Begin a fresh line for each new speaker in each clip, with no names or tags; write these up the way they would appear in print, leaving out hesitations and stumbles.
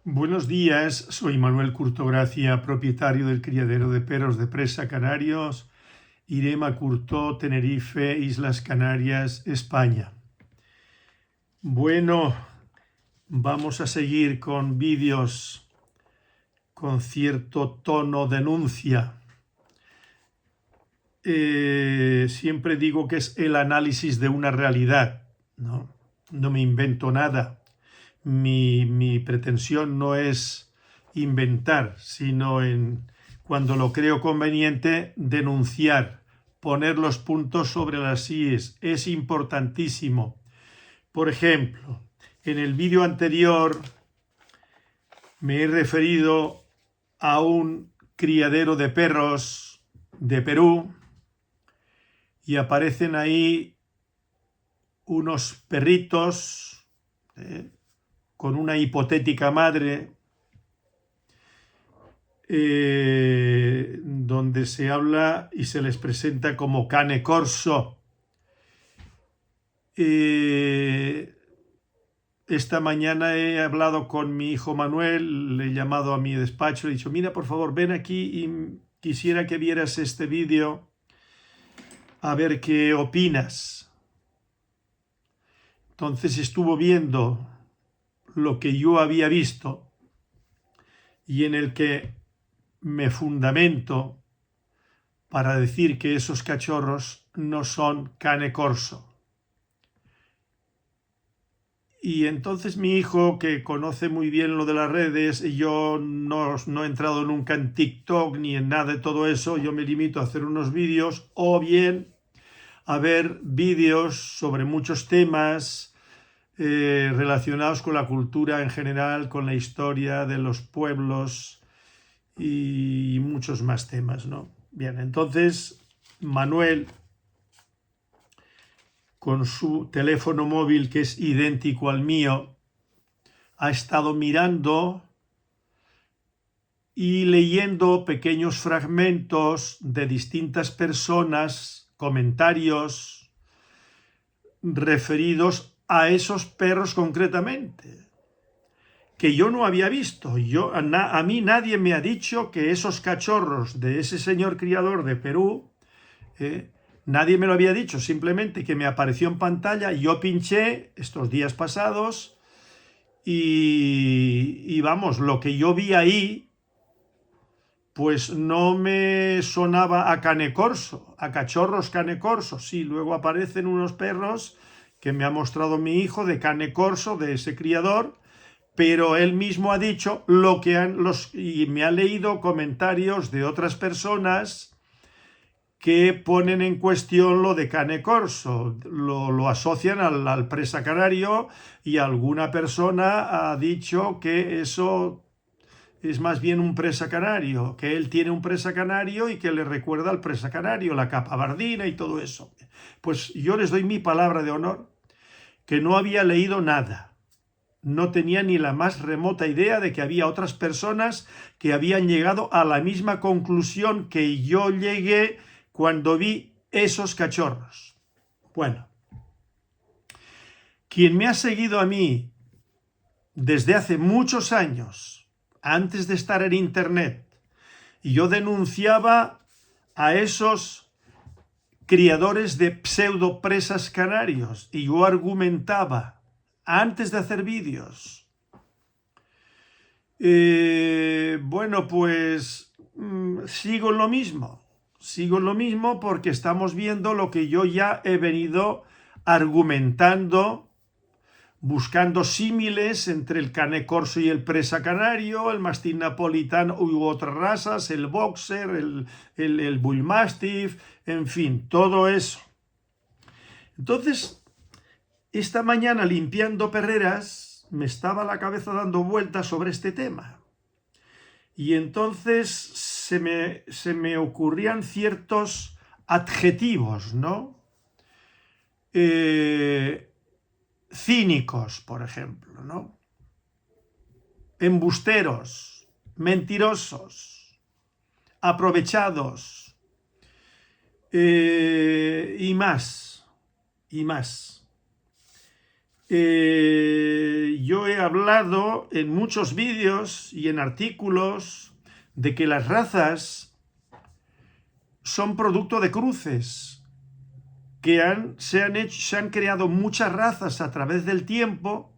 Buenos días, soy Manuel Curto Gracia, propietario del criadero de perros de presa Canarios, Irema Curto, Tenerife, Islas Canarias, España. Bueno, vamos a seguir con vídeos con cierto tono denuncia. Siempre digo que es el análisis de una realidad, ¿no? No me invento nada. Mi pretensión no es inventar, sino cuando lo creo conveniente, denunciar, poner los puntos sobre las íes. Es importantísimo. Por ejemplo, en el vídeo anterior me he referido a un criadero de perros de Perú y aparecen ahí unos perritos con una hipotética madre, donde se habla y se les presenta como cane corso. Esta mañana he hablado con mi hijo Manuel, le he llamado a mi despacho, le he dicho, mira, por favor, ven aquí y quisiera que vieras este vídeo a ver qué opinas. Entonces estuvo viendo lo que yo había visto y en el que me fundamento para decir que esos cachorros no son cane corso. Y entonces mi hijo, que conoce muy bien lo de las redes, yo no he entrado nunca en TikTok ni en nada de todo eso, yo me limito a hacer unos vídeos o bien a ver vídeos sobre muchos temas relacionados con la cultura en general, con la historia de los pueblos y muchos más temas, ¿no? Bien, entonces Manuel, con su teléfono móvil que es idéntico al mío, ha estado mirando y leyendo pequeños fragmentos de distintas personas, comentarios referidos a esos perros concretamente, que yo no había visto. A mí nadie me ha dicho que esos cachorros de ese señor criador de Perú, nadie me lo había dicho, simplemente que me apareció en pantalla, yo pinché estos días pasados y vamos, lo que yo vi ahí pues no me sonaba a cane corso, a cachorros cane corso. Sí, luego aparecen unos perros que me ha mostrado mi hijo de cane corso, de ese criador, pero él mismo ha dicho lo que y me ha leído comentarios de otras personas que ponen en cuestión lo de cane corso, lo asocian al presa canario y alguna persona ha dicho que eso es más bien un presa canario, que él tiene un presa canario y que le recuerda al presa canario, la capabardina y todo eso. Pues yo les doy mi palabra de honor que no había leído nada. No tenía ni la más remota idea de que había otras personas que habían llegado a la misma conclusión que yo llegué cuando vi esos cachorros. Bueno, quien me ha seguido a mí desde hace muchos años, antes de estar en Internet, y yo denunciaba a esos criadores de pseudo presas canarios, y yo argumentaba, antes de hacer vídeos, bueno, pues sigo en lo mismo porque estamos viendo lo que yo ya he venido argumentando, buscando símiles entre el cane corso y el presa canario, el mastín napolitano u otras razas, el boxer, el bull mastiff, en fin, todo eso. Entonces, esta mañana limpiando perreras, me estaba la cabeza dando vueltas sobre este tema. Y entonces se me ocurrían ciertos adjetivos, ¿no? Cínicos, por ejemplo, ¿no? Embusteros, mentirosos, aprovechados, y más, y más. yo he hablado en muchos vídeos y en artículos de que las razas son producto de cruces, que se han creado muchas razas a través del tiempo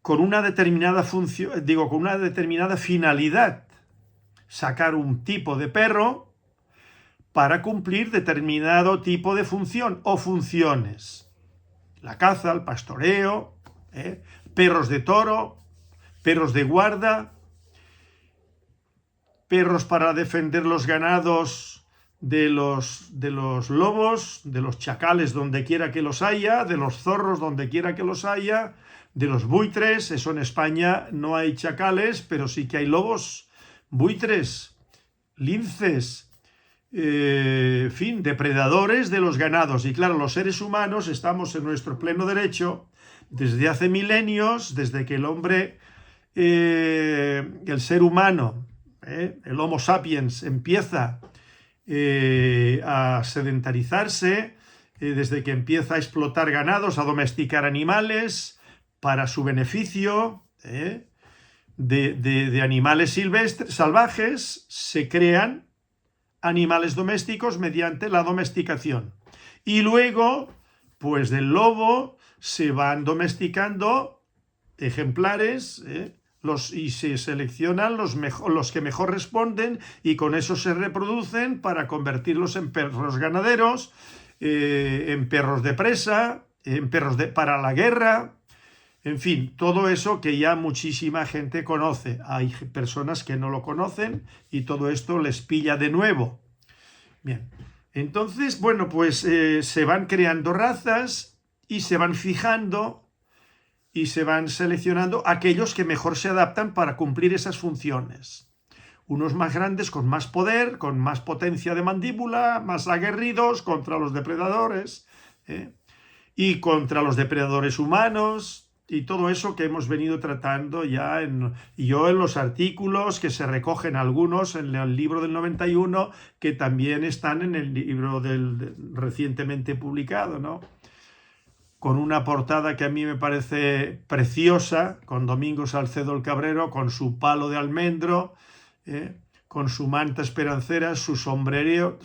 con una determinada función, con una determinada finalidad, sacar un tipo de perro para cumplir determinado tipo de función o funciones. La caza, el pastoreo, perros de toro, perros de guarda, perros para defender los ganados de los lobos, de los chacales donde quiera que los haya, de los zorros donde quiera que los haya, de los buitres. Eso en España no hay chacales, pero sí que hay lobos, buitres, linces, en fin, depredadores de los ganados. Y claro, los seres humanos estamos en nuestro pleno derecho desde hace milenios, desde que el hombre, el ser humano, el Homo sapiens empieza a sedentarizarse, desde que empieza a explotar ganados, a domesticar animales para su beneficio, de animales silvestres, salvajes, se crean animales domésticos mediante la domesticación. Y luego, pues del lobo se van domesticando ejemplares, y se seleccionan los que mejor responden, y con eso se reproducen para convertirlos en perros ganaderos, en perros de presa, en perros para la guerra, en fin, todo eso que ya muchísima gente conoce. Hay personas que no lo conocen y todo esto les pilla de nuevo. Bien, entonces, bueno, pues se van creando razas y se van fijando y se van seleccionando aquellos que mejor se adaptan para cumplir esas funciones. Unos más grandes, con más poder, con más potencia de mandíbula, más aguerridos contra los depredadores, y contra los depredadores humanos, y todo eso que hemos venido tratando ya yo en los artículos que se recogen, algunos en el libro del 91, que también están en el libro recientemente publicado, ¿no? Con una portada que a mí me parece preciosa, con Domingo Salcedo el Cabrero, con su palo de almendro, con su manta esperancera, su sombrero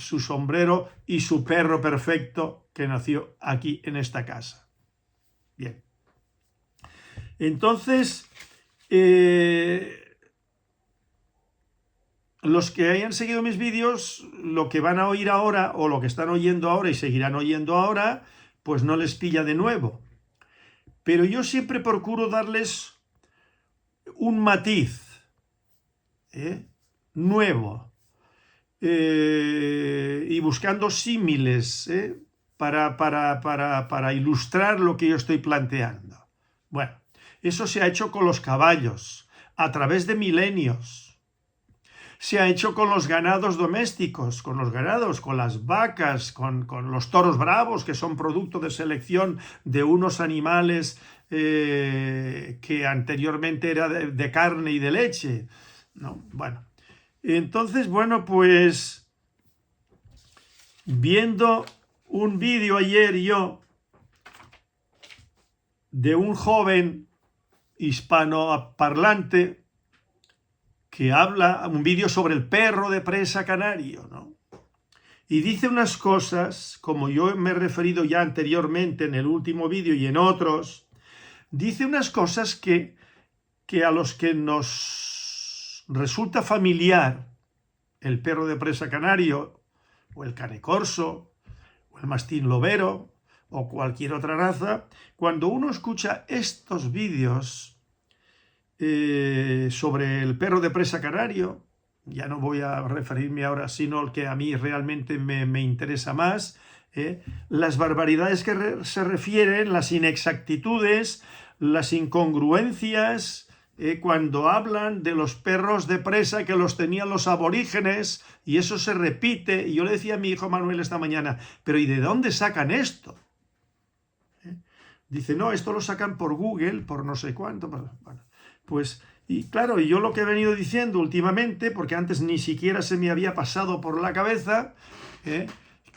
y su perro perfecto que nació aquí en esta casa. Bien. Entonces, los que hayan seguido mis vídeos, lo que van a oír ahora, o lo que están oyendo ahora y seguirán oyendo ahora, pues no les pilla de nuevo. Pero yo siempre procuro darles un matiz nuevo, y buscando símiles para ilustrar lo que yo estoy planteando. Bueno, eso se ha hecho con los caballos a través de milenios. Se ha hecho con los ganados domésticos, con las vacas, con los toros bravos, que son producto de selección de unos animales que anteriormente era de carne y de leche, ¿no? Bueno, entonces, bueno, pues viendo un vídeo ayer yo de un joven hispanoparlante que habla, un vídeo sobre el perro de presa canario, ¿no? Y dice unas cosas, como yo me he referido ya anteriormente en el último vídeo y en otros, dice unas cosas que a los que nos resulta familiar el perro de presa canario, o el cane corso, o el mastín lobero, o cualquier otra raza, cuando uno escucha estos vídeos sobre el perro de presa canario, ya no voy a referirme ahora sino al que a mí realmente me interesa más, las barbaridades que se refieren, las inexactitudes, las incongruencias, cuando hablan de los perros de presa que los tenían los aborígenes, y eso se repite, y yo le decía a mi hijo Manuel esta mañana, pero ¿y de dónde sacan esto? Dice, no, esto lo sacan por Google, por no sé cuánto. Bueno, pues, y claro, yo lo que he venido diciendo últimamente, porque antes ni siquiera se me había pasado por la cabeza,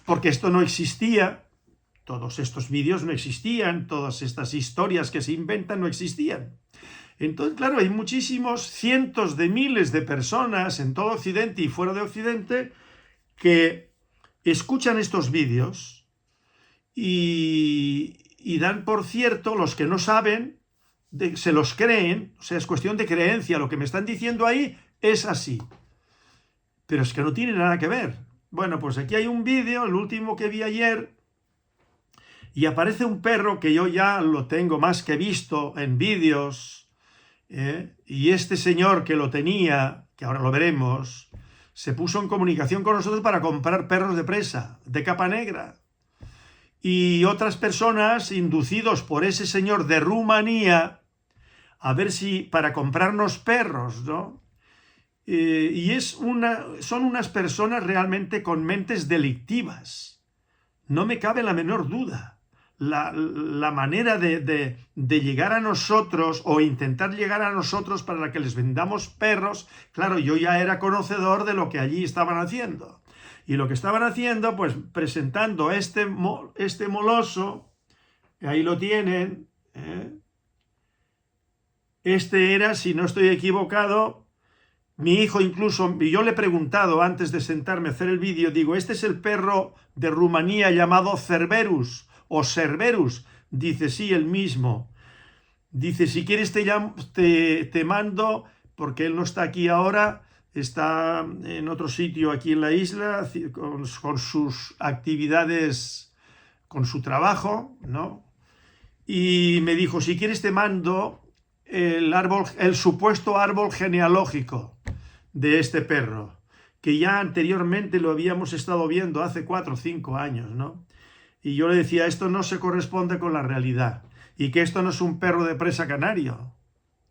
porque esto no existía, todos estos vídeos no existían, todas estas historias que se inventan no existían. Entonces, claro, hay muchísimos, cientos de miles de personas en todo Occidente y fuera de Occidente que escuchan estos vídeos y dan por cierto, los que no saben, se los creen, o sea, es cuestión de creencia, lo que me están diciendo ahí es así. Pero es que no tiene nada que ver. Bueno, pues aquí hay un vídeo, el último que vi ayer, y aparece un perro que yo ya lo tengo más que visto en vídeos, y este señor que lo tenía, que ahora lo veremos, se puso en comunicación con nosotros para comprar perros de presa, de capa negra. Y otras personas, inducidos por ese señor de Rumanía, a ver si para comprarnos perros, ¿no? Y son unas personas realmente con mentes delictivas. No me cabe la menor duda. La manera de llegar a nosotros o intentar llegar a nosotros para que les vendamos perros, claro, yo ya era conocedor de lo que allí estaban haciendo. Y lo que estaban haciendo, pues presentando este moloso, ahí lo tienen, Este era, si no estoy equivocado, mi hijo incluso, y yo le he preguntado antes de sentarme a hacer el vídeo, digo, este es el perro de Rumanía llamado Cerberus o Cerberus. Dice, sí, el mismo. Dice, si quieres te mando, porque él no está aquí ahora, está en otro sitio aquí en la isla, con sus actividades, con su trabajo, ¿no? Y me dijo, si quieres te mando el supuesto árbol genealógico de este perro, que ya anteriormente lo habíamos estado viendo hace 4 o 5 años, ¿no? Y yo le decía, esto no se corresponde con la realidad, y que esto no es un perro de presa canario.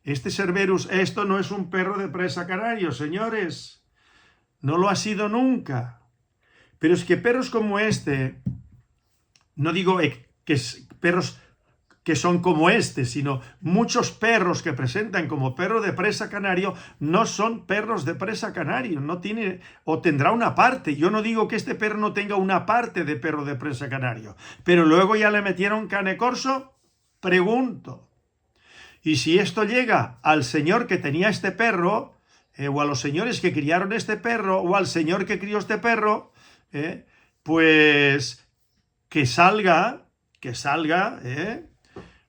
Este Cerberus, esto no es un perro de presa canario, señores. No lo ha sido nunca. Pero es que perros como este, no digo perros que son como este, sino muchos perros que presentan como perro de presa canario no son perros de presa canario, no tiene, o tendrá una parte. Yo no digo que este perro no tenga una parte de perro de presa canario, pero luego ya le metieron cane corso, pregunto. Y si esto llega al señor que tenía este perro, o a los señores que criaron este perro, o al señor que crió este perro, pues que salga,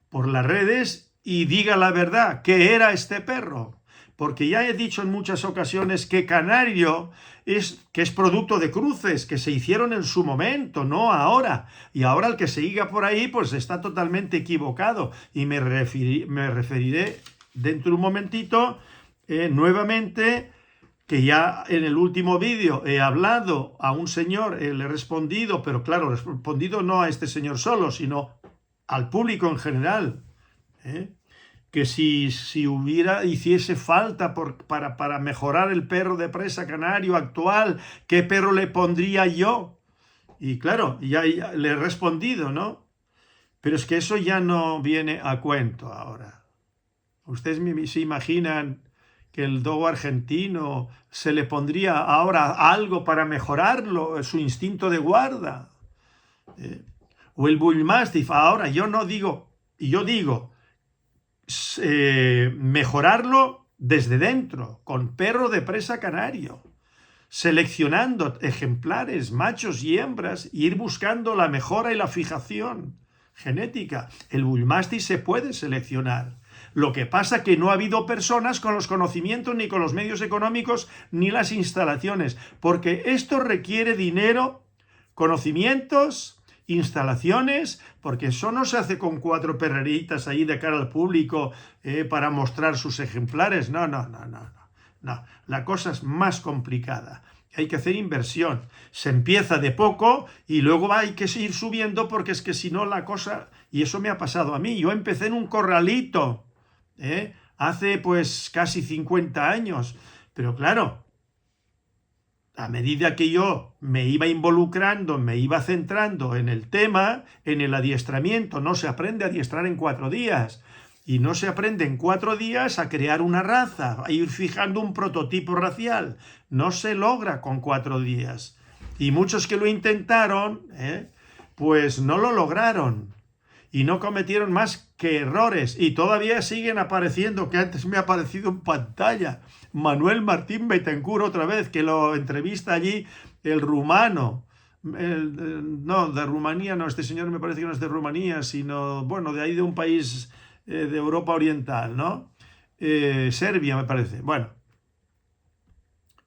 por las redes y diga la verdad, ¿qué era este perro? Porque ya he dicho en muchas ocasiones que canario es producto de cruces que se hicieron en su momento, no ahora. Y ahora el que se siga por ahí pues está totalmente equivocado. Y me referiré dentro de un momentito nuevamente, que ya en el último vídeo he hablado a un señor, le he respondido, pero claro, he respondido no a este señor solo, sino al público en general, que si hiciese falta para mejorar el perro de presa canario actual, ¿qué perro le pondría yo? Y claro, ya le he respondido, ¿no? Pero es que eso ya no viene a cuento ahora. Ustedes se imaginan que el dogo argentino se le pondría ahora algo para mejorarlo, su instinto de guarda. O el Bull Mastiff, ahora yo digo, mejorarlo desde dentro, con perro de presa canario, seleccionando ejemplares, machos y hembras, e ir buscando la mejora y la fijación genética. El Bull Mastiff se puede seleccionar. Lo que pasa es que no ha habido personas con los conocimientos, ni con los medios económicos, ni las instalaciones, porque esto requiere dinero, conocimientos, instalaciones, porque eso no se hace con 4 perreritas ahí de cara al público para mostrar sus ejemplares. No. La cosa es más complicada. Hay que hacer inversión. Se empieza de poco y luego hay que seguir subiendo, porque es que si no la cosa... Y eso me ha pasado a mí. Yo empecé en un corralito hace pues casi 50 años. Pero claro, a medida que yo me iba involucrando, me iba centrando en el tema, en el adiestramiento, no se aprende a adiestrar en 4 días. Y no se aprende en 4 días a crear una raza, a ir fijando un prototipo racial. No se logra con 4 días. Y muchos que lo intentaron, pues no lo lograron y no cometieron más que errores y todavía siguen apareciendo, que antes me ha aparecido en pantalla, Manuel Martín Betancourt otra vez, que lo entrevista allí el rumano. No, de Rumanía no, este señor me parece que no es de Rumanía, sino, bueno, de ahí de un país de Europa Oriental, ¿no? Serbia me parece. Bueno,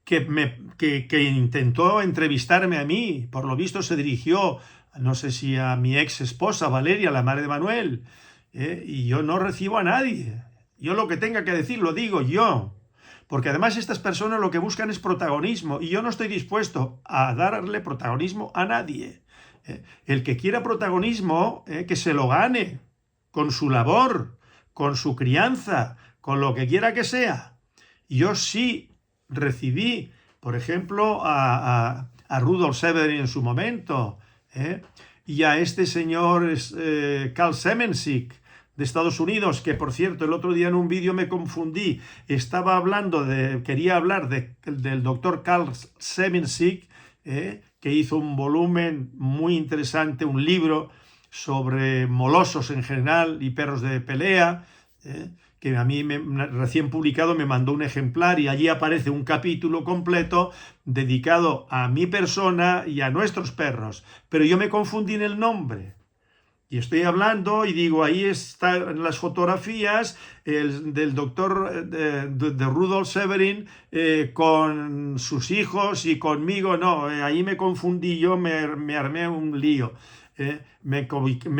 que intentó entrevistarme a mí, por lo visto se dirigió, no sé si a mi ex esposa Valeria, la madre de Manuel, y yo no recibo a nadie. Yo lo que tenga que decir lo digo yo. Porque además estas personas lo que buscan es protagonismo y yo no estoy dispuesto a darle protagonismo a nadie. El que quiera protagonismo, que se lo gane con su labor, con su crianza, con lo que quiera que sea. Yo sí recibí, por ejemplo, a Rudolf Severin en su momento, y a este señor Karl Semensik, de Estados Unidos, que por cierto el otro día en un vídeo me confundí, quería hablar del doctor Karl Semensik, que hizo un volumen muy interesante, un libro sobre molosos en general y perros de pelea, que a mí recién publicado me mandó un ejemplar y allí aparece un capítulo completo dedicado a mi persona y a nuestros perros, pero yo me confundí en el nombre. Y estoy hablando y digo, ahí están las fotografías del doctor de Rudolf Severin con sus hijos y conmigo. No, ahí me confundí, yo me armé un lío. Me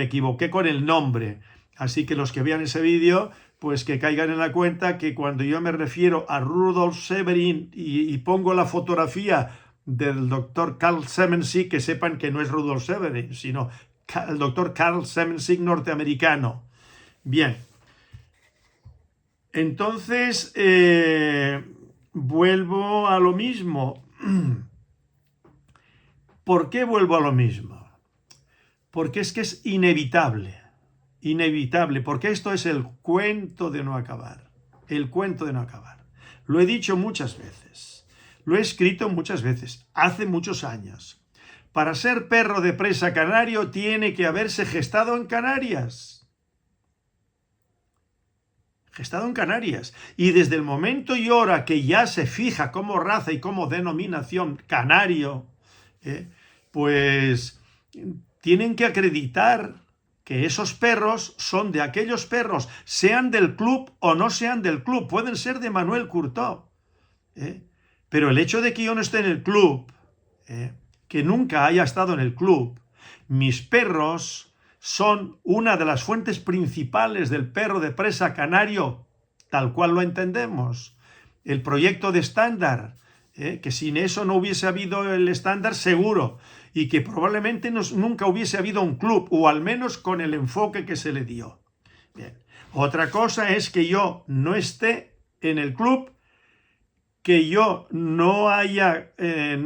equivoqué con el nombre. Así que los que vean ese vídeo, pues que caigan en la cuenta que cuando yo me refiero a Rudolf Severin y pongo la fotografía del doctor Karl Semensik, que sepan que no es Rudolf Severin, sino el doctor Karl Semensik norteamericano. Bien. Entonces, vuelvo a lo mismo. ¿Por qué vuelvo a lo mismo? Porque es que es inevitable. Inevitable, porque esto es el cuento de no acabar. El cuento de no acabar. Lo he dicho muchas veces. Lo he escrito muchas veces. Hace muchos años. Para ser perro de presa canario tiene que haberse gestado en Canarias. Gestado en Canarias. Y desde el momento y hora que ya se fija como raza y como denominación canario, pues tienen que acreditar que esos perros son de aquellos perros, sean del club o no sean del club. Pueden ser de Manuel Curtó. Pero el hecho de que yo no esté en el club, que nunca haya estado en el club, mis perros son una de las fuentes principales del perro de presa canario, tal cual lo entendemos. El proyecto de estándar, que sin eso no hubiese habido el estándar seguro, y que probablemente nunca hubiese habido un club, o al menos con el enfoque que se le dio. Bien. Otra cosa es que yo no esté en el club, que yo no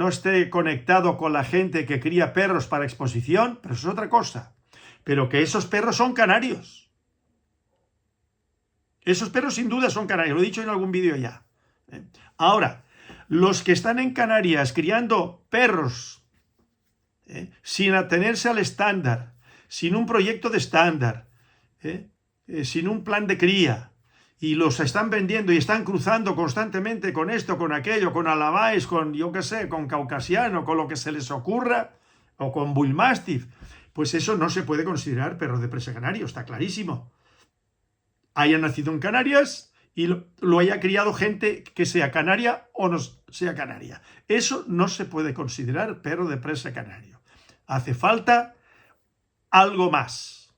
esté conectado con la gente que cría perros para exposición, pero eso es otra cosa. Pero que esos perros son canarios. Esos perros sin duda son canarios, lo he dicho en algún vídeo ya. Ahora, los que están en Canarias criando perros sin atenerse al estándar, sin un proyecto de estándar, sin un plan de cría, y los están vendiendo y están cruzando constantemente con esto, con aquello, con alabáis, con yo qué sé, con caucasiano, con lo que se les ocurra, o con bull mastiff, pues eso no se puede considerar perro de presa canario, está clarísimo. Haya nacido en Canarias y lo haya criado gente que sea canaria o no sea canaria. Eso no se puede considerar perro de presa canario. Hace falta algo más.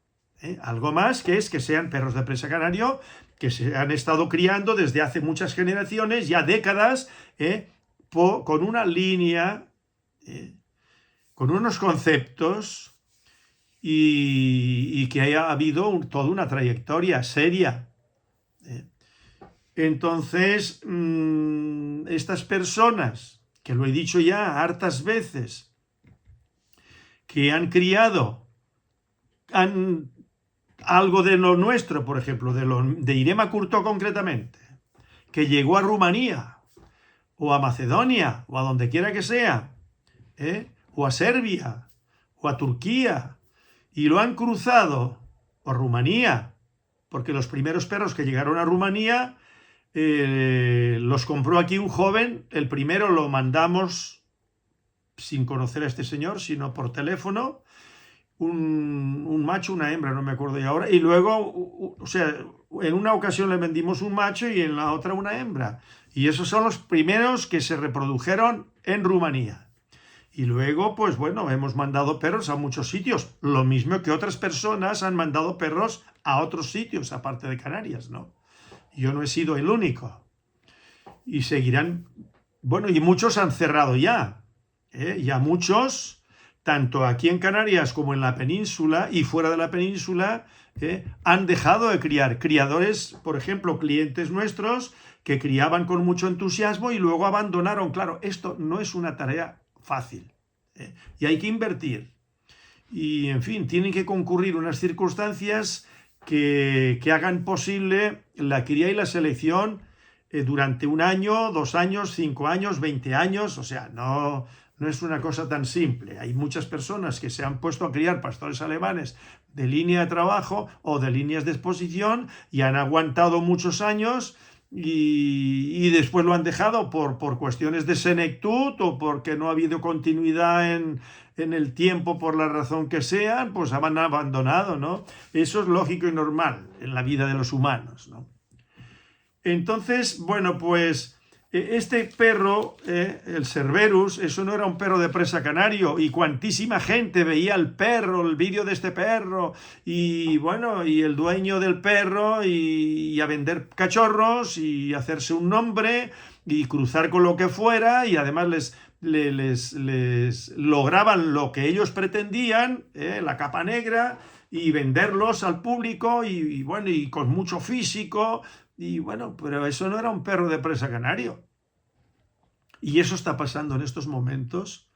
Algo más, que es que sean perros de presa canario, que se han estado criando desde hace muchas generaciones, ya décadas, con una línea, con unos conceptos, y que haya habido toda una trayectoria seria. Entonces, estas personas, que lo he dicho ya hartas veces, que han criado algo de lo nuestro, por ejemplo, de Irema Curtó concretamente, que llegó a Rumanía, o a Macedonia, o a donde quiera que sea, o a Serbia, o a Turquía y lo han cruzado, o Rumanía, porque los primeros perros que llegaron a Rumanía los compró aquí un joven. El primero lo mandamos sin conocer a este señor, sino por teléfono, un macho, una hembra, no me acuerdo ya ahora, y luego, o sea, en una ocasión le vendimos un macho y en la otra una hembra. Y esos son los primeros que se reprodujeron en Rumanía. Y luego, pues bueno, hemos mandado perros a muchos sitios, lo mismo que otras personas han mandado perros a otros sitios, aparte de Canarias, ¿no? Yo no he sido el único. Y seguirán, bueno, y muchos han cerrado ya, ¿eh? Ya muchos, tanto aquí en Canarias como en la península y fuera de la península, han dejado de criar. Criadores, por ejemplo, clientes nuestros que criaban con mucho entusiasmo y luego abandonaron. Claro, esto no es una tarea fácil, y hay que invertir. Y, en fin, tienen que concurrir unas circunstancias que hagan posible la cría y la selección durante 1 año, 2 años, 5 años, 20 años. O sea, no es una cosa tan simple. Hay muchas personas que se han puesto a criar pastores alemanes de línea de trabajo o de líneas de exposición y han aguantado muchos años y después lo han dejado por cuestiones de senectud o porque no ha habido continuidad en el tiempo, por la razón que sean, pues han abandonado, ¿no? Eso es lógico y normal en la vida de los humanos, ¿no? Entonces, bueno, pues este perro, el Cerberus, eso no era un perro de presa canario, y cuantísima gente veía el perro, el vídeo de este perro, y bueno, y el dueño del perro, y a vender cachorros, y hacerse un nombre, y cruzar con lo que fuera, y además les lograban lo que ellos pretendían, la capa negra, y venderlos al público, y bueno, y con mucho físico, y bueno, pero eso no era un perro de presa canario. Y eso está pasando en estos momentos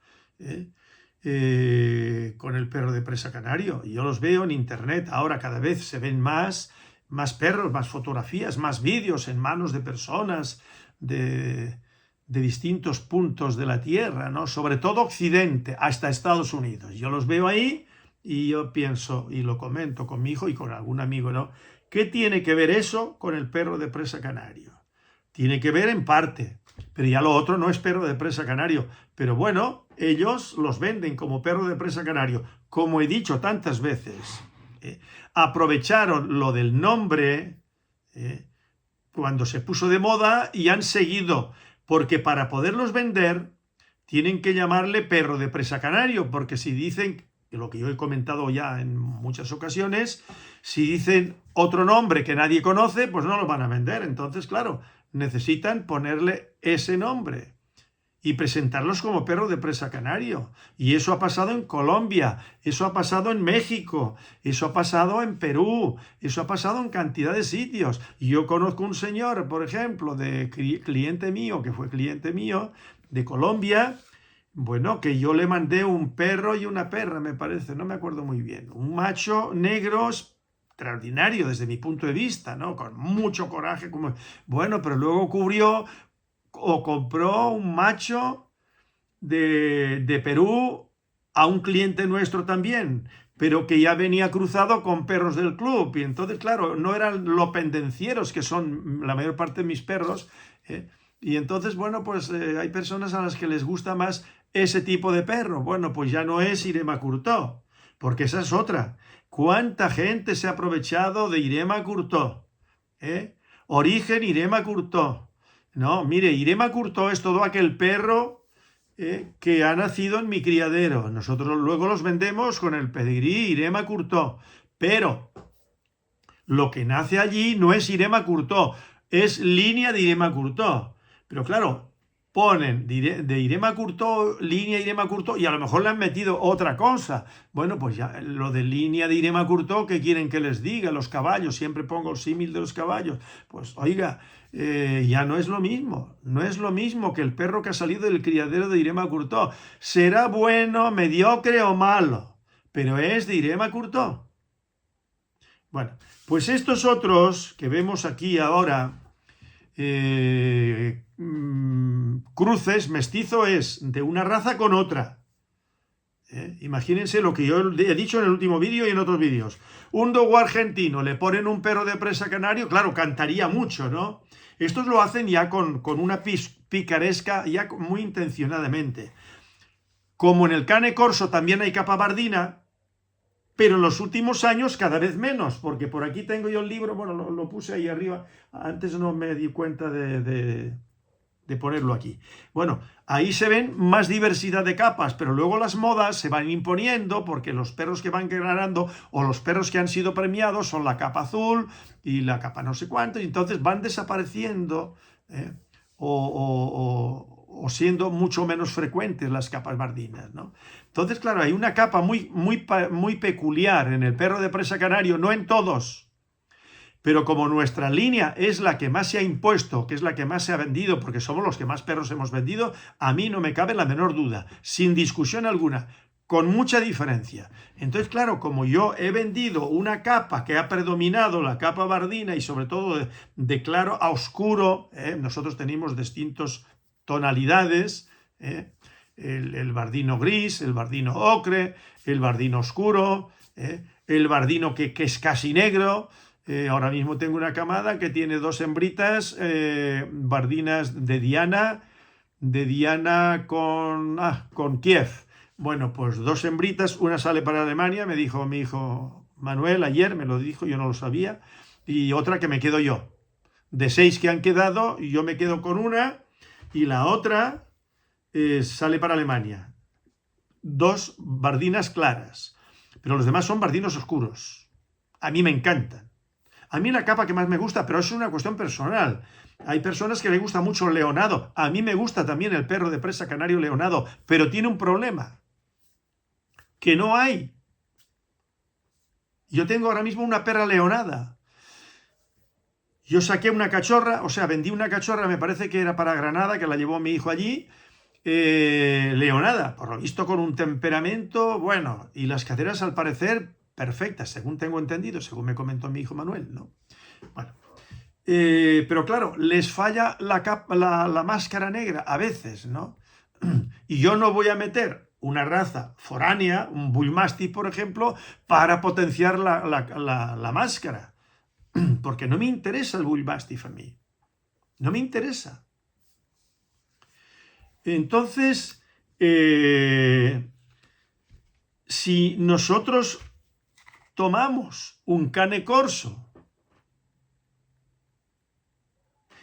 con el perro de presa canario. Y yo los veo en internet, ahora cada vez se ven más perros, más fotografías, más vídeos en manos de personas de distintos puntos de la tierra, ¿no? Sobre todo Occidente, hasta Estados Unidos. Yo los veo ahí y yo pienso, y lo comento con mi hijo y con algún amigo, ¿no? ¿Qué tiene que ver eso con el perro de presa canario? Tiene que ver en parte, pero ya lo otro no es perro de presa canario. Pero bueno, ellos los venden como perro de presa canario, como he dicho tantas veces. Aprovecharon lo del nombre cuando se puso de moda y han seguido, porque para poderlos vender tienen que llamarle perro de presa canario, porque si dicen, lo que yo he comentado ya en muchas ocasiones, si dicen otro nombre que nadie conoce, pues no lo van a vender. Entonces, claro, necesitan ponerle ese nombre y presentarlos como perro de presa canario. Y eso ha pasado en Colombia, eso ha pasado en México, eso ha pasado en Perú, eso ha pasado en cantidad de sitios. Y yo conozco un señor, por ejemplo, cliente mío, que fue cliente mío, de Colombia, bueno, que yo le mandé un perro y una perra, me parece, no me acuerdo muy bien. Un macho negro extraordinario desde mi punto de vista, ¿no? Con mucho coraje, bueno, pero luego compró un macho de Perú a un cliente nuestro también, pero que ya venía cruzado con perros del club. Y entonces, claro, no eran los pendencieros, que son la mayor parte de mis perros, y entonces, bueno, pues hay personas a las que les gusta más ese tipo de perro. Bueno, pues ya no es Irema Curtó, porque esa es otra. ¿Cuánta gente se ha aprovechado de Irema Curtó? Origen Irema Curtó. No, mire, Irema Curtó es todo aquel perro que ha nacido en mi criadero. Nosotros luego los vendemos con el pedigrí Irema Curtó. Pero lo que nace allí no es Irema Curtó, es línea de Irema Curtó. Pero claro, ponen de Irema Curtó, línea Irema Curtó, y a lo mejor le han metido otra cosa. Bueno, pues ya lo de línea de Irema Curtó, ¿qué quieren que les diga? Los caballos, siempre pongo el símil de los caballos. Pues oiga, ya no es lo mismo. No es lo mismo que el perro que ha salido del criadero de Irema Curtó. Será bueno, mediocre o malo, pero es de Irema Curtó. Bueno, pues estos otros que vemos aquí ahora, cruces, mestizo es de una raza con otra. Imagínense lo que yo he dicho en el último vídeo y en otros vídeos. Un dogo argentino, le ponen un perro de presa canario, claro, cantaría mucho, ¿no? Estos lo hacen ya con una picaresca, ya muy intencionadamente. Como en el cane corso también hay capa bardina, pero en los últimos años cada vez menos, porque por aquí tengo yo el libro, bueno, lo puse ahí arriba, antes no me di cuenta de ponerlo aquí. Bueno, ahí se ven más diversidad de capas, pero luego las modas se van imponiendo porque los perros que van ganando o los perros que han sido premiados son la capa azul y la capa no sé cuánto, y entonces van desapareciendo o siendo mucho menos frecuentes las capas bardinas, ¿no? Entonces, claro, hay una capa muy peculiar en el perro de presa canario, no en todos, pero como nuestra línea es la que más se ha impuesto, que es la que más se ha vendido, porque somos los que más perros hemos vendido, a mí no me cabe la menor duda, sin discusión alguna, con mucha diferencia. Entonces, claro, como yo he vendido una capa que ha predominado, la capa bardina, y sobre todo de claro a oscuro, nosotros tenemos distintas tonalidades, el bardino gris, el bardino ocre, el bardino oscuro, el bardino que es casi negro. Ahora mismo tengo una camada que tiene 2 hembritas bardinas de Diana con Kiev. Bueno, pues 2 hembritas, una sale para Alemania, me dijo mi hijo Manuel ayer, me lo dijo, yo no lo sabía, y otra que me quedo yo. De 6 que han quedado, yo me quedo con una, y la otra sale para Alemania. 2 bardinas claras, pero los demás son bardinos oscuros. A mí me encantan. A mí la capa que más me gusta, pero es una cuestión personal. Hay personas que les gusta mucho el leonado. A mí me gusta también el perro de presa canario leonado, pero tiene un problema, que no hay. Yo tengo ahora mismo una perra leonada. Yo saqué una cachorra, o sea, vendí una cachorra, me parece que era para Granada, que la llevó mi hijo allí, leonada, por lo visto con un temperamento bueno, y las caderas al parecer perfectas, según tengo entendido, según me comentó mi hijo Manuel, ¿no? Bueno, pero claro, les falla la máscara negra a veces, ¿no? Y yo no voy a meter una raza foránea, un Bullmastiff, por ejemplo, para potenciar la máscara, porque no me interesa el Bullmastiff a mí, no me interesa. Entonces, si nosotros tomamos un cane corso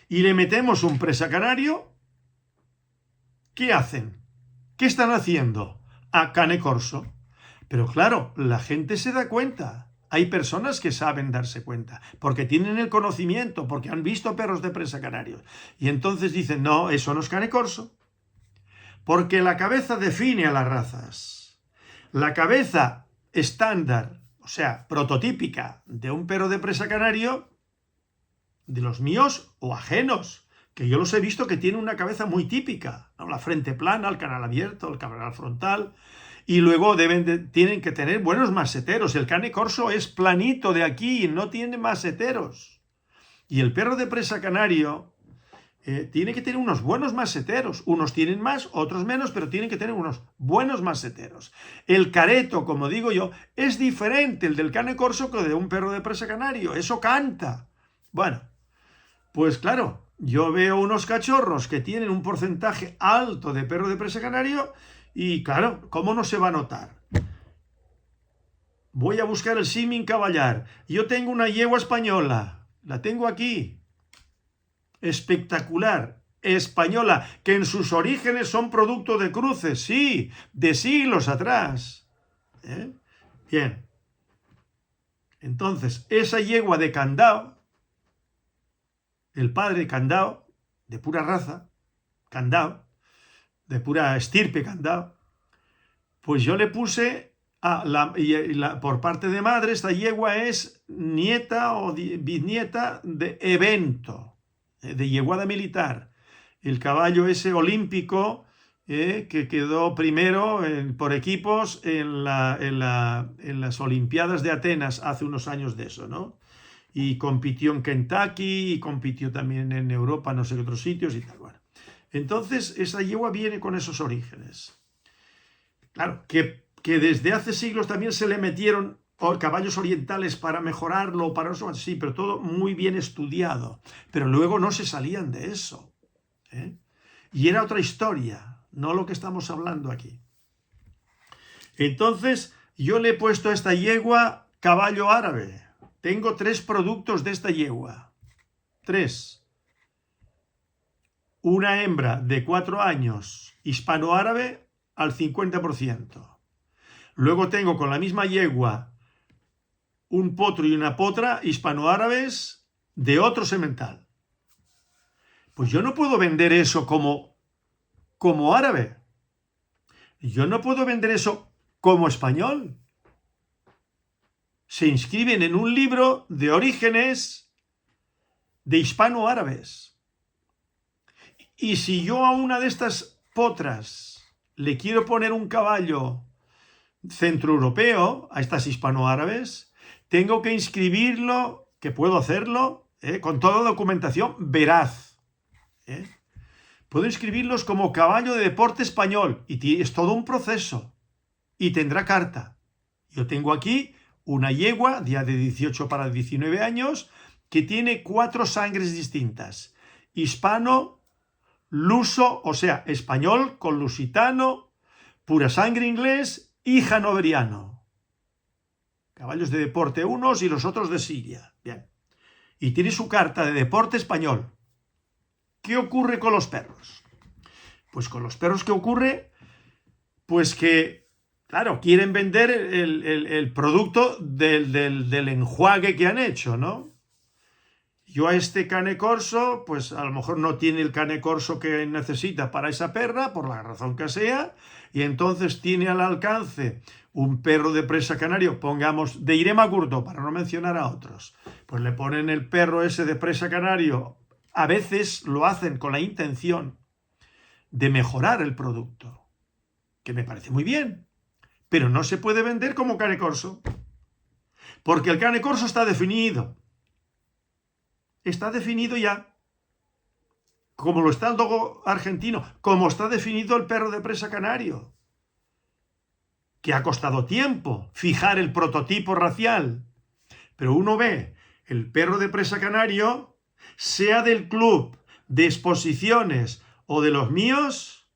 y le metemos un presa canario, ¿qué hacen? ¿Qué están haciendo? A cane corso. Pero claro, la gente se da cuenta. Hay personas que saben darse cuenta, porque tienen el conocimiento, porque han visto perros de presa canarios. Y entonces dicen, no, eso no es cane corso. Porque la cabeza define a las razas. La cabeza estándar, o sea, prototípica de un perro de presa canario, de los míos o ajenos, que yo los he visto que tienen una cabeza muy típica, ¿no? La frente plana, el canal abierto, el canal frontal, y luego tienen que tener buenos maseteros. El cane corso es planito de aquí, no tiene maseteros. Y el perro de presa canario tiene que tener unos buenos maseteros. Unos tienen más, otros menos, pero tienen que tener unos buenos maseteros. El careto, como digo yo, es diferente el del cane corso que de un perro de presa canario. Eso canta. Bueno, pues claro, yo veo unos cachorros que tienen un porcentaje alto de perro de presa canario y claro, ¿cómo no se va a notar? Voy a buscar el Simin caballar. Yo tengo una yegua española. La tengo aquí. Espectacular, española, que en sus orígenes son producto de cruces, sí, de siglos atrás. Bien. Entonces, esa yegua de Candao, el padre Candao, de pura raza, Candao, de pura estirpe Candao, pues yo le puse por parte de madre, esta yegua es nieta o bisnieta de Evento, de yeguada militar, el caballo ese olímpico que quedó primero por equipos en las Olimpiadas de Atenas hace unos años de eso, ¿no? Y compitió en Kentucky y compitió también en Europa, no sé qué otros sitios y tal. Bueno, entonces esa yegua viene con esos orígenes. Claro, que desde hace siglos también se le metieron caballos orientales para mejorarlo, para eso, sí, pero todo muy bien estudiado. Pero luego no se salían de eso, ¿eh? Y era otra historia, no lo que estamos hablando aquí. Entonces, yo le he puesto a esta yegua caballo árabe. Tengo 3 productos de esta yegua. 3. Una hembra de 4 años, hispano-árabe, al 50%. Luego tengo con la misma yegua un potro y una potra hispano-árabes de otro semental. Pues yo no puedo vender eso como árabe. Yo no puedo vender eso como español. Se inscriben en un libro de orígenes de hispano-árabes. Y si yo a una de estas potras le quiero poner un caballo centroeuropeo, a estas hispano-árabes, tengo que inscribirlo, que puedo hacerlo, con toda documentación veraz. Puedo inscribirlos como caballo de deporte español y es todo un proceso y tendrá carta. Yo tengo aquí una yegua ya de 18 para 19 años que tiene 4 sangres distintas: hispano, luso, o sea, español con lusitano, pura sangre inglés y hanoveriano. Caballos de deporte unos y los otros de Siria. Bien. Y tiene su carta de deporte español. ¿Qué ocurre con los perros? Pues con los perros, ¿qué ocurre? Pues que, claro, quieren vender el producto del enjuague que han hecho, ¿no? Yo a este cane corso, pues a lo mejor no tiene el cane corso que necesita para esa perra, por la razón que sea, y entonces tiene al alcance un perro de presa canario, pongamos, de Irema Curto, para no mencionar a otros. Pues le ponen el perro ese de presa canario. A veces lo hacen con la intención de mejorar el producto, que me parece muy bien, pero no se puede vender como cane corso, porque el cane corso está definido. Está definido ya, como lo está el dogo argentino, como está definido el perro de presa canario, que ha costado tiempo fijar el prototipo racial. Pero uno ve el perro de presa canario, sea del club, de exposiciones o de los míos,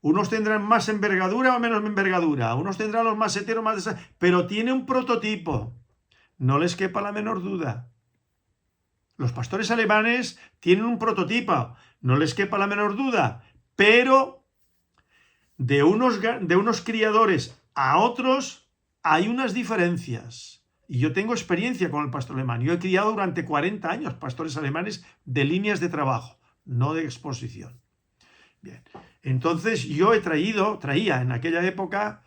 unos tendrán más envergadura o menos envergadura, unos tendrán los maseteros más... pero tiene un prototipo, no les quepa la menor duda. Los pastores alemanes tienen un prototipo, no les quepa la menor duda, pero de unos criadores a otros hay unas diferencias. Y yo tengo experiencia con el pastor alemán. Yo he criado durante 40 años pastores alemanes de líneas de trabajo, no de exposición. Bien, entonces yo traía en aquella época,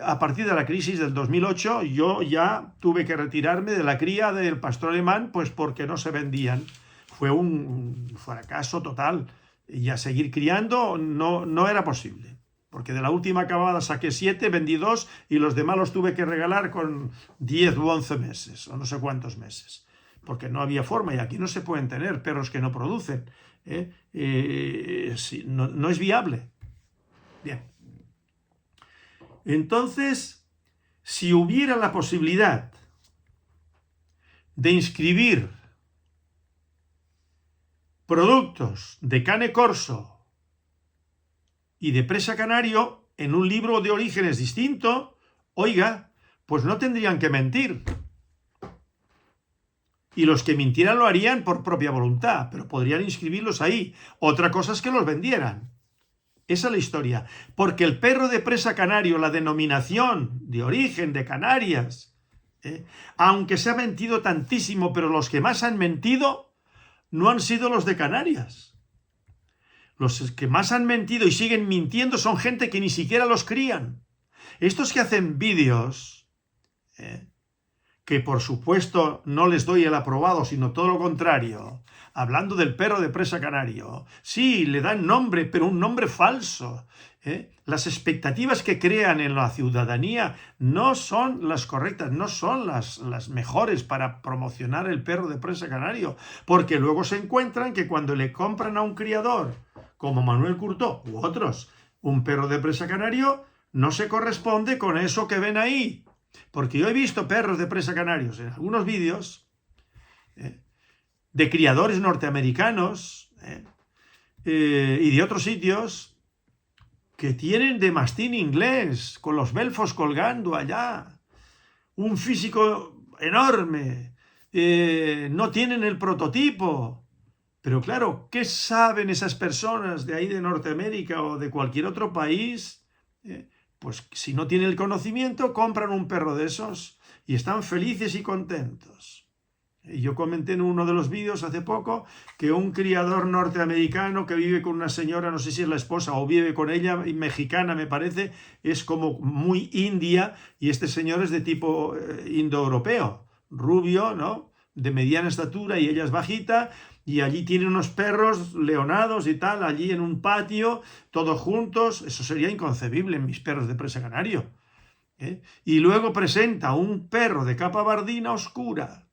a partir de la crisis del 2008, yo ya tuve que retirarme de la cría del pastor alemán, pues porque no se vendían. Fue un fracaso total. Y a seguir criando no era posible. Porque de la última camada saqué 7, vendí 2 y los demás los tuve que regalar con 10 u 11 meses, o no sé cuántos meses. Porque no había forma, y aquí no se pueden tener perros que no producen. No es viable. Bien. Entonces, si hubiera la posibilidad de inscribir productos de cane corso y de presa canario en un libro de orígenes distinto, oiga, pues no tendrían que mentir. Y los que mintieran lo harían por propia voluntad, pero podrían inscribirlos ahí. Otra cosa es que los vendieran. Esa es la historia. Porque el perro de presa canario, la denominación de origen de Canarias, aunque se ha mentido tantísimo, pero los que más han mentido no han sido los de Canarias. Los que más han mentido y siguen mintiendo son gente que ni siquiera los crían. Estos que hacen vídeos, que por supuesto no les doy el aprobado, sino todo lo contrario, hablando del perro de presa canario, sí, le dan nombre, pero un nombre falso. Las expectativas que crean en la ciudadanía no son las correctas, no son las mejores para promocionar el perro de presa canario, porque luego se encuentran que cuando le compran a un criador, como Manuel Curto u otros, un perro de presa canario, no se corresponde con eso que ven ahí. Porque yo he visto perros de presa canarios en algunos vídeos de criadores norteamericanos y de otros sitios que tienen de mastín inglés, con los belfos colgando allá, un físico enorme, no tienen el prototipo. Pero claro, ¿qué saben esas personas de ahí de Norteamérica o de cualquier otro país? Pues si no tienen el conocimiento, compran un perro de esos y están felices y contentos. Y yo comenté en uno de los vídeos hace poco que un criador norteamericano que vive con una señora, no sé si es la esposa o vive con ella, mexicana me parece, es como muy india, y este señor es de tipo indoeuropeo, rubio, ¿no? De mediana estatura, y ella es bajita, y allí tiene unos perros leonados y tal, allí en un patio, todos juntos. Eso sería inconcebible en mis perros de presa canario. Y luego presenta un perro de capa bardina oscura,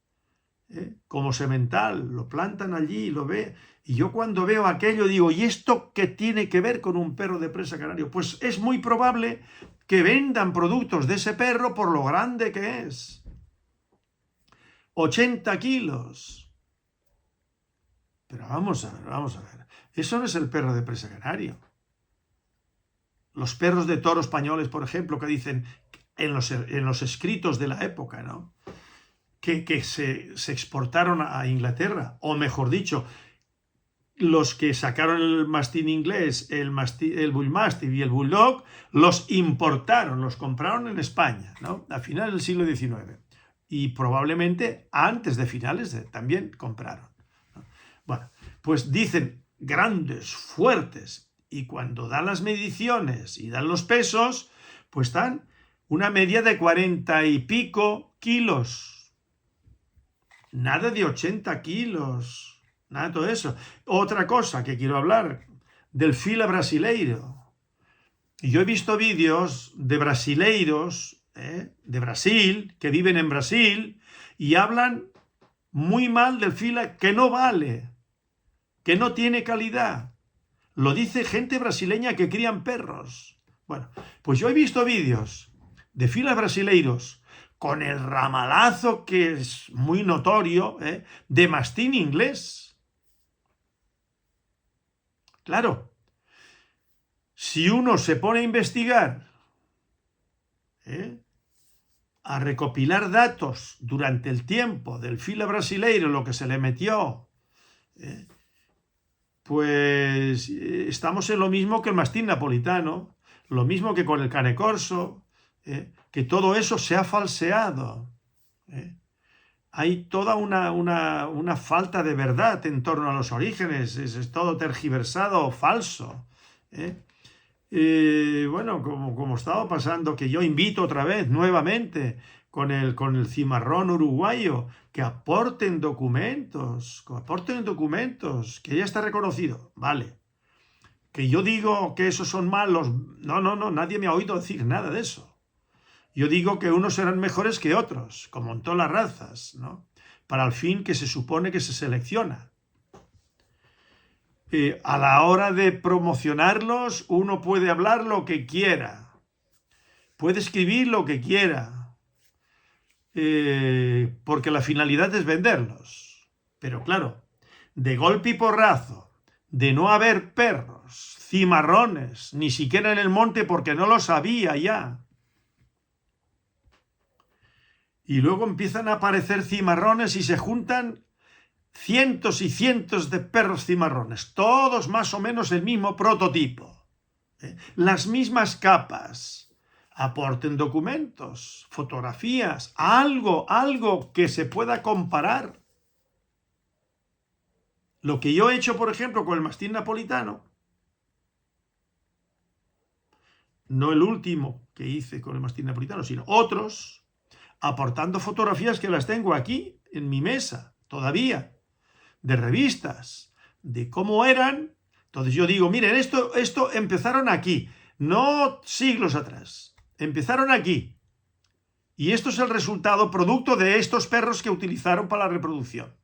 como semental, lo plantan allí, lo ve, y yo cuando veo aquello digo, ¿y esto qué tiene que ver con un perro de presa canario? Pues es muy probable que vendan productos de ese perro por lo grande que es. 80 kilos. Pero vamos a ver, eso no es el perro de presa canario. Los perros de toro españoles, por ejemplo, que dicen en los escritos de la época, ¿no? Que se exportaron a Inglaterra, o mejor dicho, los que sacaron el mastín inglés, el bull mastiff y el bulldog, los importaron, los compraron en España, ¿no? A finales del siglo XIX. Y probablemente antes de finales también compraron, ¿no? Bueno, pues dicen grandes, fuertes, y cuando dan las mediciones y dan los pesos, pues dan una media de 40 y pico kilos. Nada de 80 kilos, nada de todo eso. Otra cosa que quiero hablar, del fila brasileiro. Y yo he visto vídeos de brasileiros, de Brasil, que viven en Brasil, y hablan muy mal del fila, que no vale, que no tiene calidad. Lo dice gente brasileña que crían perros. Bueno, pues yo he visto vídeos de filas brasileiros con el ramalazo que es muy notorio, de mastín inglés. Claro, si uno se pone a investigar, a recopilar datos durante el tiempo del fila brasileiro, lo que se le metió, pues estamos en lo mismo que el mastín napolitano, lo mismo que con el cane corso, que todo eso se ha falseado. Hay toda una falta de verdad en torno a los orígenes, es todo tergiversado o falso. Bueno, como estaba pasando, que yo invito otra vez, nuevamente, con el cimarrón uruguayo, que aporten documentos, que ya está reconocido, vale. Que yo digo que esos son malos, no, nadie me ha oído decir nada de eso. Yo digo que unos serán mejores que otros, como en todas las razas, ¿no? Para el fin que se supone que se selecciona. A la hora de promocionarlos, uno puede hablar lo que quiera, puede escribir lo que quiera, porque la finalidad es venderlos. Pero claro, de golpe y porrazo, de no haber perros, cimarrones, ni siquiera en el monte porque no los había ya. Y luego empiezan a aparecer cimarrones y se juntan cientos y cientos de perros cimarrones, todos más o menos el mismo prototipo, las mismas capas. Aporten documentos, fotografías, algo que se pueda comparar. Lo que yo he hecho, por ejemplo, con el mastín napolitano, no el último que hice con el mastín napolitano, sino otros, aportando fotografías que las tengo aquí en mi mesa todavía, de revistas, de cómo eran. Entonces yo digo, miren, esto empezaron aquí, no siglos atrás, empezaron aquí. Y esto es el resultado, producto de estos perros que utilizaron para la reproducción.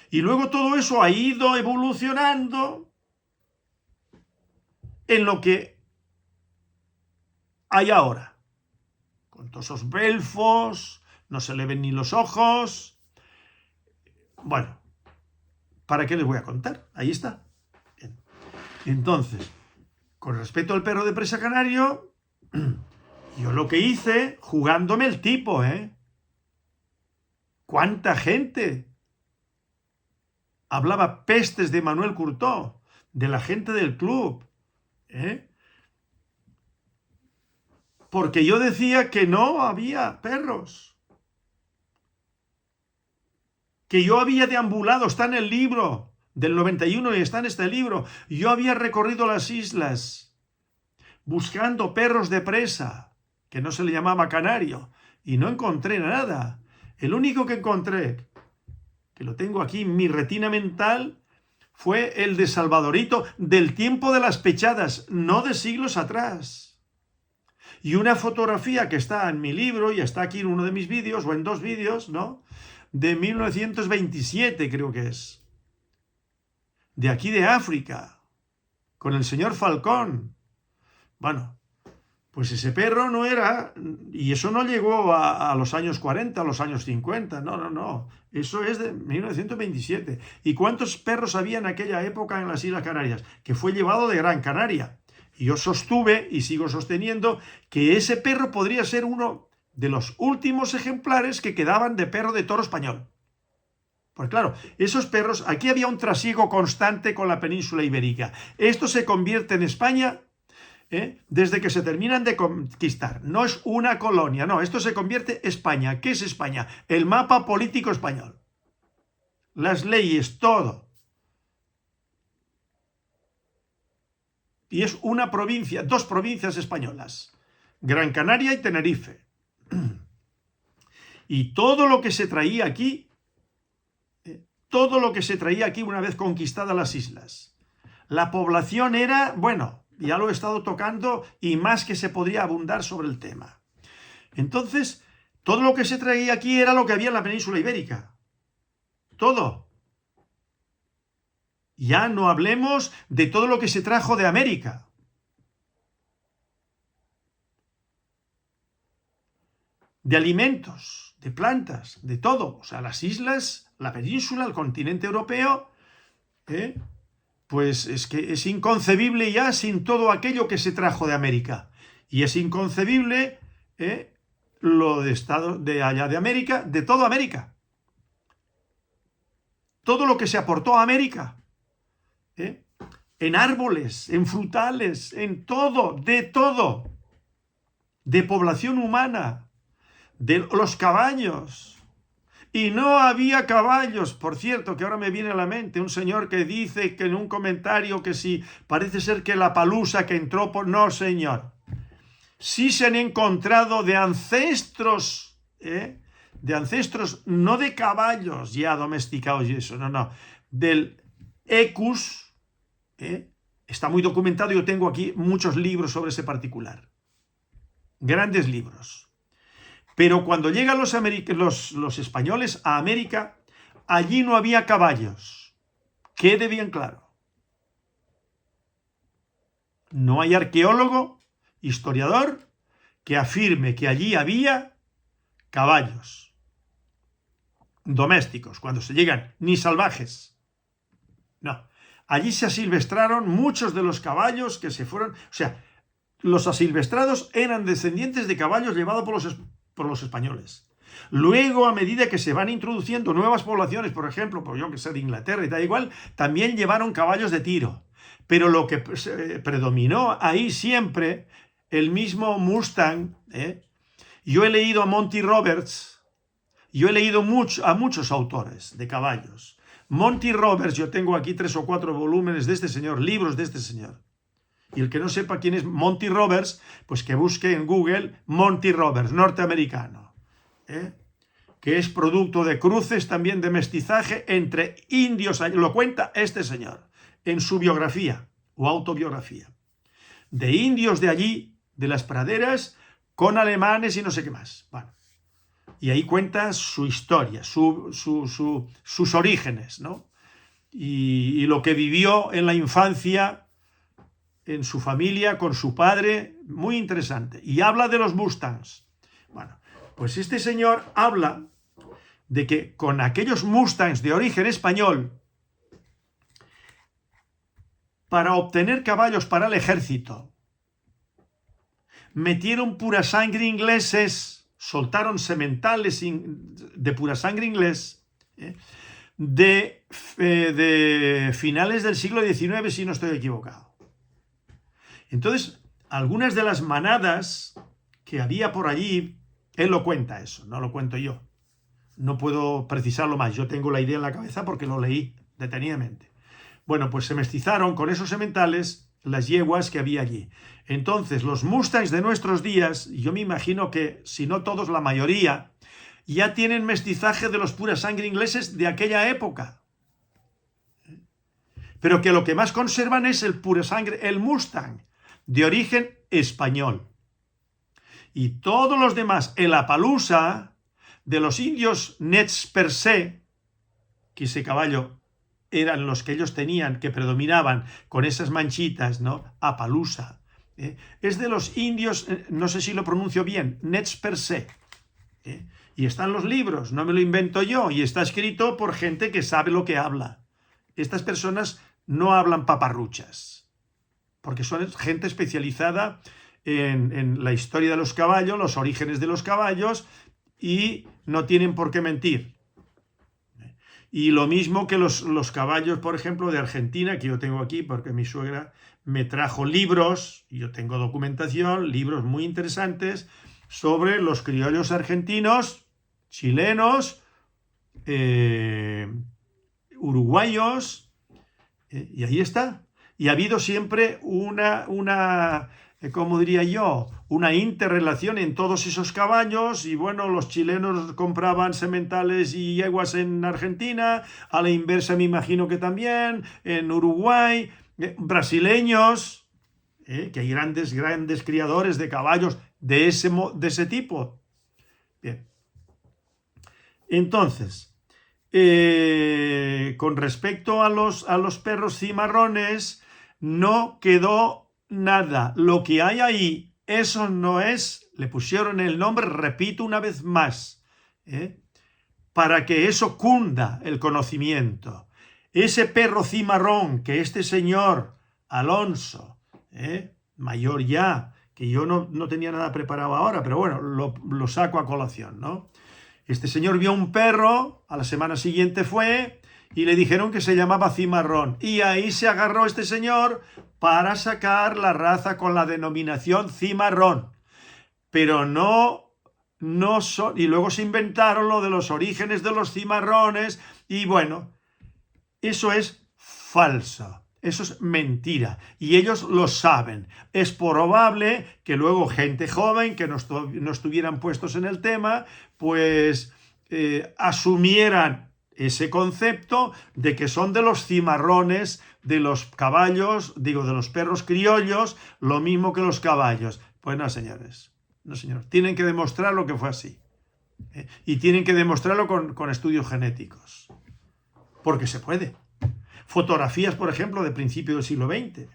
Y luego todo eso ha ido evolucionando en lo que hay ahora, con todos esos belfos, no se le ven ni los ojos. Bueno, ¿para qué les voy a contar? Ahí está. Bien. Entonces, con respecto al perro de presa canario, yo lo que hice, jugándome el tipo, ¿cuánta gente hablaba pestes de Manuel Curtó, de la gente del club? Porque yo decía que no había perros, que yo había deambulado, está en el libro del 91 y está en este libro, yo había recorrido las islas buscando perros de presa, que no se le llamaba canario, y no encontré nada. El único que encontré, que lo tengo aquí en mi retina mental, fue el de Salvadorito, del tiempo de las pechadas, no de siglos atrás. Y una fotografía que está en mi libro y está aquí en uno de mis vídeos, o en dos vídeos, ¿no? De 1927, creo que es. De aquí de África, con el señor Falcón. Bueno, pues ese perro no era, y eso no llegó a los años 40, a los años 50, no. Eso es de 1927. ¿Y cuántos perros había en aquella época en las Islas Canarias? Que fue llevado de Gran Canaria. Y yo sostuve, y sigo sosteniendo, que ese perro podría ser uno de los últimos ejemplares que quedaban de perro de toro español. Pues claro, esos perros, aquí había un trasiego constante con la península ibérica. Esto se convierte en España desde que se terminan de conquistar. No es una colonia, no, esto se convierte en España. ¿Qué es España? El mapa político español. Las leyes, todo. Y es una provincia, dos provincias españolas, Gran Canaria y Tenerife. Y todo lo que se traía aquí, una vez conquistadas las islas, la población era, bueno, ya lo he estado tocando y más que se podría abundar sobre el tema. Entonces, todo lo que se traía aquí era lo que había en la península ibérica. Todo. Ya no hablemos de todo lo que se trajo de América. De alimentos, de plantas, de todo. O sea, las islas, la península, el continente europeo, pues es que es inconcebible ya sin todo aquello que se trajo de América. Y es inconcebible lo de allá de América, de toda América. Todo lo que se aportó a América. En árboles, en frutales, en todo, de población humana, de los caballos. Y no había caballos, por cierto, que ahora me viene a la mente un señor que dice que en un comentario que si parece ser que la palusa que entró por... No, señor. Sí se han encontrado de ancestros, no de caballos ya domesticados y eso, no, del Equus. Está muy documentado, yo tengo aquí muchos libros sobre ese particular. Grandes libros. Pero cuando llegan los españoles a América, allí no había caballos. Quede bien claro. No hay arqueólogo, historiador, que afirme que allí había caballos domésticos, cuando se llegan, ni salvajes. No. Allí se asilvestraron muchos de los caballos que se fueron... O sea, los asilvestrados eran descendientes de caballos llevados por los españoles. Luego, a medida que se van introduciendo nuevas poblaciones, por ejemplo, por yo que sé, de Inglaterra y tal igual, también llevaron caballos de tiro. Pero lo que predominó ahí siempre, el mismo Mustang. Yo he leído a Monty Roberts, yo he leído a muchos autores de caballos. Monty Roberts, yo tengo aquí 3 o 4 volúmenes de este señor, libros de este señor. Y el que no sepa quién es Monty Roberts, pues que busque en Google Monty Roberts, norteamericano, que es producto de cruces, también de mestizaje entre indios, lo cuenta este señor en su biografía o autobiografía, de indios de allí, de las praderas, con alemanes y no sé qué más. Bueno, y ahí cuenta su historia, sus orígenes, ¿no? Y lo que vivió en la infancia, en su familia, con su padre, muy interesante. Y habla de los Mustangs. Bueno, pues este señor habla de que con aquellos Mustangs de origen español, para obtener caballos para el ejército, metieron pura sangre ingleses, soltaron sementales de pura sangre inglés, de finales del siglo XIX, si no estoy equivocado. Entonces, algunas de las manadas que había por allí, él lo cuenta eso, no lo cuento yo. No puedo precisarlo más, yo tengo la idea en la cabeza porque lo leí detenidamente. Bueno, pues se mestizaron con esos sementales las yeguas que había allí. Entonces, los Mustangs de nuestros días, yo me imagino que, si no todos, la mayoría, ya tienen mestizaje de los pura sangre ingleses de aquella época. Pero que lo que más conservan es el pura sangre, el Mustang, de origen español. Y todos los demás, el Appaloosa, de los indios Nez Perce, que ese caballo eran los que ellos tenían, que predominaban con esas manchitas, ¿no? Appaloosa. Es de los indios, no sé si lo pronuncio bien, Nez Perce. Y están los libros, no me lo invento yo, y está escrito por gente que sabe lo que habla. Estas personas no hablan paparruchas, porque son gente especializada en la historia de los caballos, los orígenes de los caballos, y no tienen por qué mentir. Y lo mismo que los caballos, por ejemplo, de Argentina, que yo tengo aquí, porque mi suegra me trajo libros, y yo tengo documentación, libros muy interesantes, sobre los criollos argentinos, chilenos, uruguayos, y ahí está. Y ha habido siempre una ¿cómo diría yo? Una interrelación en todos esos caballos, y bueno, los chilenos compraban sementales y yeguas en Argentina, a la inversa me imagino que también, en Uruguay, brasileños, que hay grandes criadores de caballos de ese tipo. Bien. Entonces, con respecto a los perros cimarrones, no quedó nada. Lo que hay ahí, eso no es, le pusieron el nombre, repito una vez más, para que eso cunda el conocimiento. Ese perro cimarrón que este señor Alonso, mayor ya, que yo no tenía nada preparado ahora, pero bueno, lo saco a colación, ¿no? Este señor vio un perro, a la semana siguiente fue, y le dijeron que se llamaba cimarrón. Y ahí se agarró este señor para sacar la raza con la denominación cimarrón. Pero no son... Y luego se inventaron lo de los orígenes de los cimarrones. Y bueno, eso es falso. Eso es mentira. Y ellos lo saben. Es probable que luego gente joven que no estuvieran puestos en el tema, pues asumieran ese concepto de que son de los cimarrones, de los caballos, digo, de los perros criollos, lo mismo que los caballos. Pues no, señores. No, señor. Tienen que demostrar lo que fue así. Y tienen que demostrarlo con estudios genéticos. Porque se puede. Fotografías, por ejemplo, de principios del siglo XX.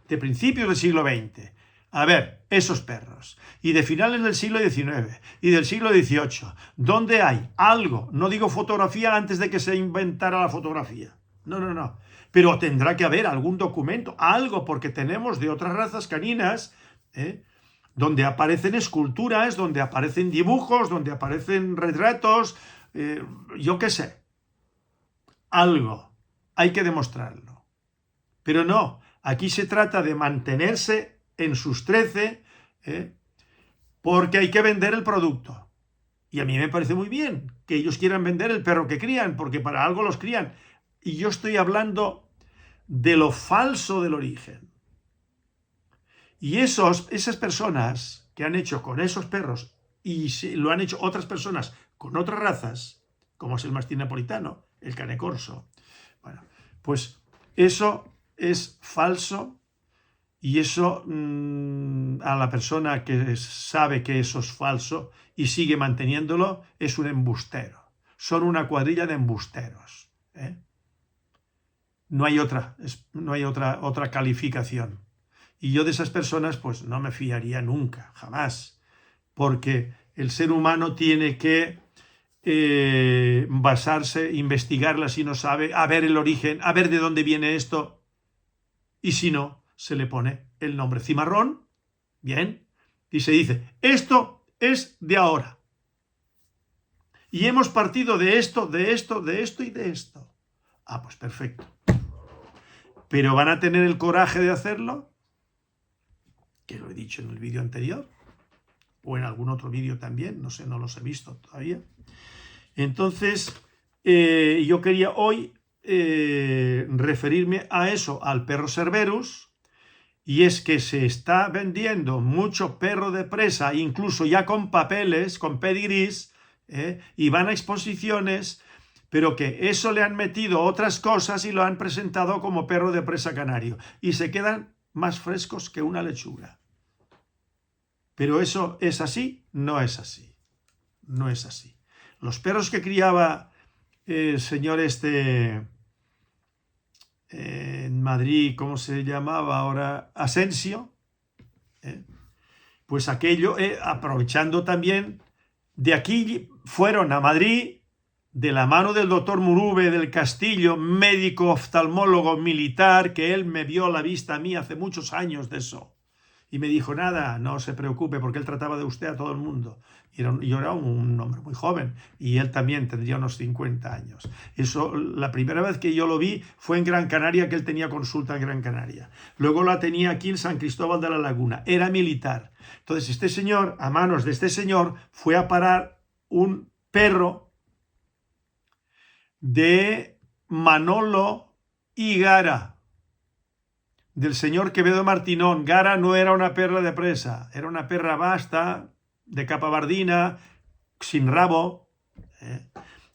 De principios del siglo XX. A ver, esos perros. Y de finales del siglo XIX y del siglo XVIII. ¿Dónde hay algo? No digo fotografía antes de que se inventara la fotografía. No. Pero tendrá que haber algún documento, algo, porque tenemos de otras razas caninas, donde aparecen esculturas, donde aparecen dibujos, donde aparecen retratos, yo qué sé. Algo. Hay que demostrarlo. Pero no, aquí se trata de mantenerse en sus 13, porque hay que vender el producto. Y a mí me parece muy bien que ellos quieran vender el perro que crían, porque para algo los crían. Y yo estoy hablando de lo falso del origen. Y esas personas que han hecho con esos perros, y lo han hecho otras personas con otras razas, como es el mastín napolitano, el cane corso, bueno, pues eso es falso. Y eso a la persona que sabe que eso es falso y sigue manteniéndolo es un embustero. Son una cuadrilla de embusteros. No hay otra calificación. Y yo de esas personas pues no me fiaría nunca, jamás, porque el ser humano tiene que basarse, investigarla si no sabe, a ver el origen, a ver de dónde viene esto, y si no, se le pone el nombre cimarrón, bien, y se dice, esto es de ahora. Y hemos partido de esto, de esto, de esto y de esto. Ah, pues perfecto. ¿Pero van a tener el coraje de hacerlo? Que lo he dicho en el vídeo anterior, o en algún otro vídeo también, no sé, no los he visto todavía. Entonces, yo quería hoy referirme a eso, al perro Cerberus, y es que se está vendiendo mucho perro de presa, incluso ya con papeles, con pedigrís, y van a exposiciones, pero que eso le han metido otras cosas y lo han presentado como perro de presa canario, y se quedan más frescos que una lechuga. Pero eso es así, no es así, no es así. Los perros que criaba el señor en Madrid, ¿cómo se llamaba ahora? Asensio, pues aquello, aprovechando también, de aquí fueron a Madrid, de la mano del doctor Murube del Castillo, médico oftalmólogo militar, que él me vio la vista a mí hace muchos años de eso. Y me dijo, nada, no se preocupe, porque él trataba de usted a todo el mundo. Y yo era un hombre muy joven, y él también tendría unos 50 años. Eso, la primera vez que yo lo vi fue en Gran Canaria, que él tenía consulta en Gran Canaria. Luego la tenía aquí en San Cristóbal de la Laguna. Era militar. Entonces, este señor, a manos de este señor, fue a parar un perro de Manolo y Gara, del señor Quevedo Martinón. Gara no era una perra de presa, era una perra basta, de capa bardina, sin rabo,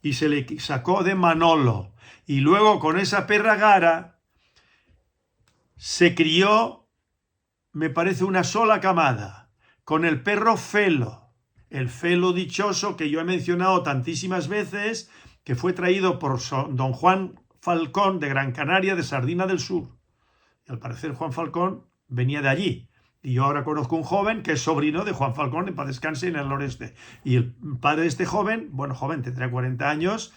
y se le sacó de Manolo. Y luego con esa perra Gara se crió, me parece, una sola camada, con el perro Felo, el Felo dichoso que yo he mencionado tantísimas veces, que fue traído por don Juan Falcón de Gran Canaria, de Sardina del Sur. Al parecer Juan Falcón venía de allí. Y yo ahora conozco un joven que es sobrino de Juan Falcón, en paz descanse, en el noreste. Y el padre de este joven, bueno, joven, tendrá 40 años,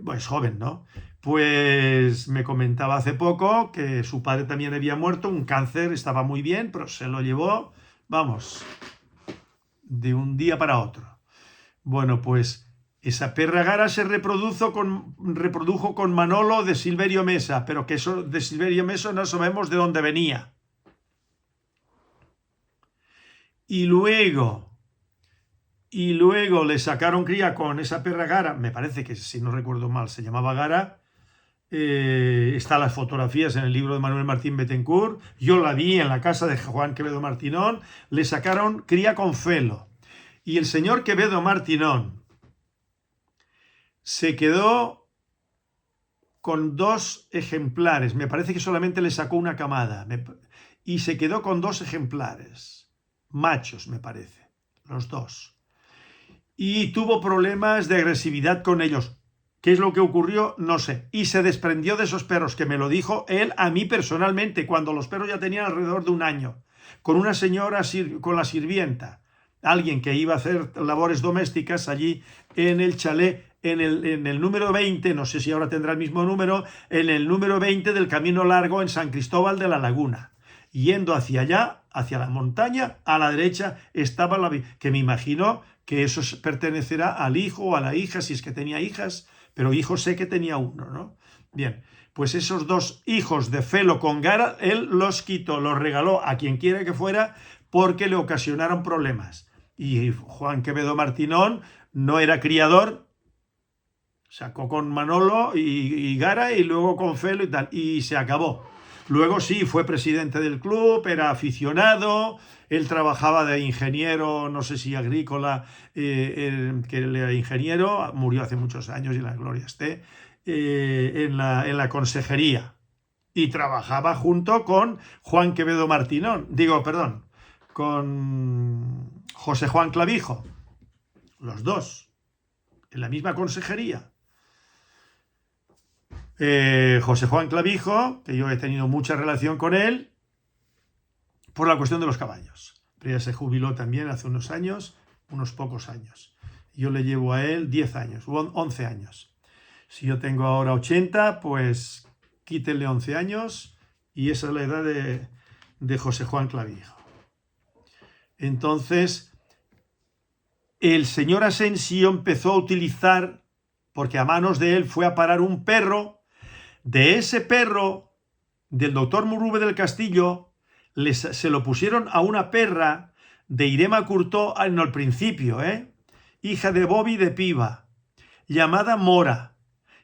pues joven, ¿no? Pues me comentaba hace poco que su padre también había muerto, un cáncer, estaba muy bien, pero se lo llevó, vamos, de un día para otro. Bueno, pues esa perra Gara se reprodujo con Manolo de Silverio Mesa, pero que eso de Silverio Mesa no sabemos de dónde venía. Y luego le sacaron cría con esa perra Gara, me parece que, si no recuerdo mal, se llamaba Gara. Están las fotografías en el libro de Manuel Martín Bettencourt. Yo la vi en la casa de Juan Quevedo Martinón. Le sacaron cría con Felo. Y el señor Quevedo Martinón se quedó con 2 ejemplares. Me parece que solamente le sacó una camada. Y se quedó con 2 ejemplares. Machos, me parece. Los 2. Y tuvo problemas de agresividad con ellos. ¿Qué es lo que ocurrió? No sé. Y se desprendió de esos perros, que me lo dijo él a mí personalmente, cuando los perros ya tenían alrededor de 1 año. Con una señora, con la sirvienta. Alguien que iba a hacer labores domésticas allí en el chalet, en el número 20, no sé si ahora tendrá el mismo número, en el número 20 del Camino Largo en San Cristóbal de la Laguna. Yendo hacia allá, hacia la montaña, a la derecha estaba que me imagino que eso pertenecerá al hijo o a la hija, si es que tenía hijas, pero hijo sé que tenía uno, ¿no? Bien, pues esos 2 hijos de Felo con Gara, él los quitó, los regaló a quien quiera que fuera, porque le ocasionaron problemas. Y Juan Quevedo Martinón no era criador, sacó con Manolo y Gara, y luego con Felo y tal, y se acabó. Luego sí, fue presidente del club, era aficionado, él trabajaba de ingeniero, no sé si agrícola, que él era ingeniero, murió hace muchos años y la gloria esté, en la consejería. Y trabajaba junto con Juan Quevedo Martinón, con José Juan Clavijo, los 2, en la misma consejería. José Juan Clavijo, que yo he tenido mucha relación con él, por la cuestión de los caballos. Pero ya se jubiló también hace unos años, unos pocos años. Yo le llevo a él 10 años, 11 años. Si yo tengo ahora 80, pues quítenle 11 años y esa es la edad de José Juan Clavijo. Entonces, el señor Asensio empezó a utilizar, porque a manos de él fue a parar un perro, de ese perro, del doctor Murube del Castillo, se lo pusieron a una perra de Irema Curtó en el principio, hija de Bobby de Piva, llamada Mora.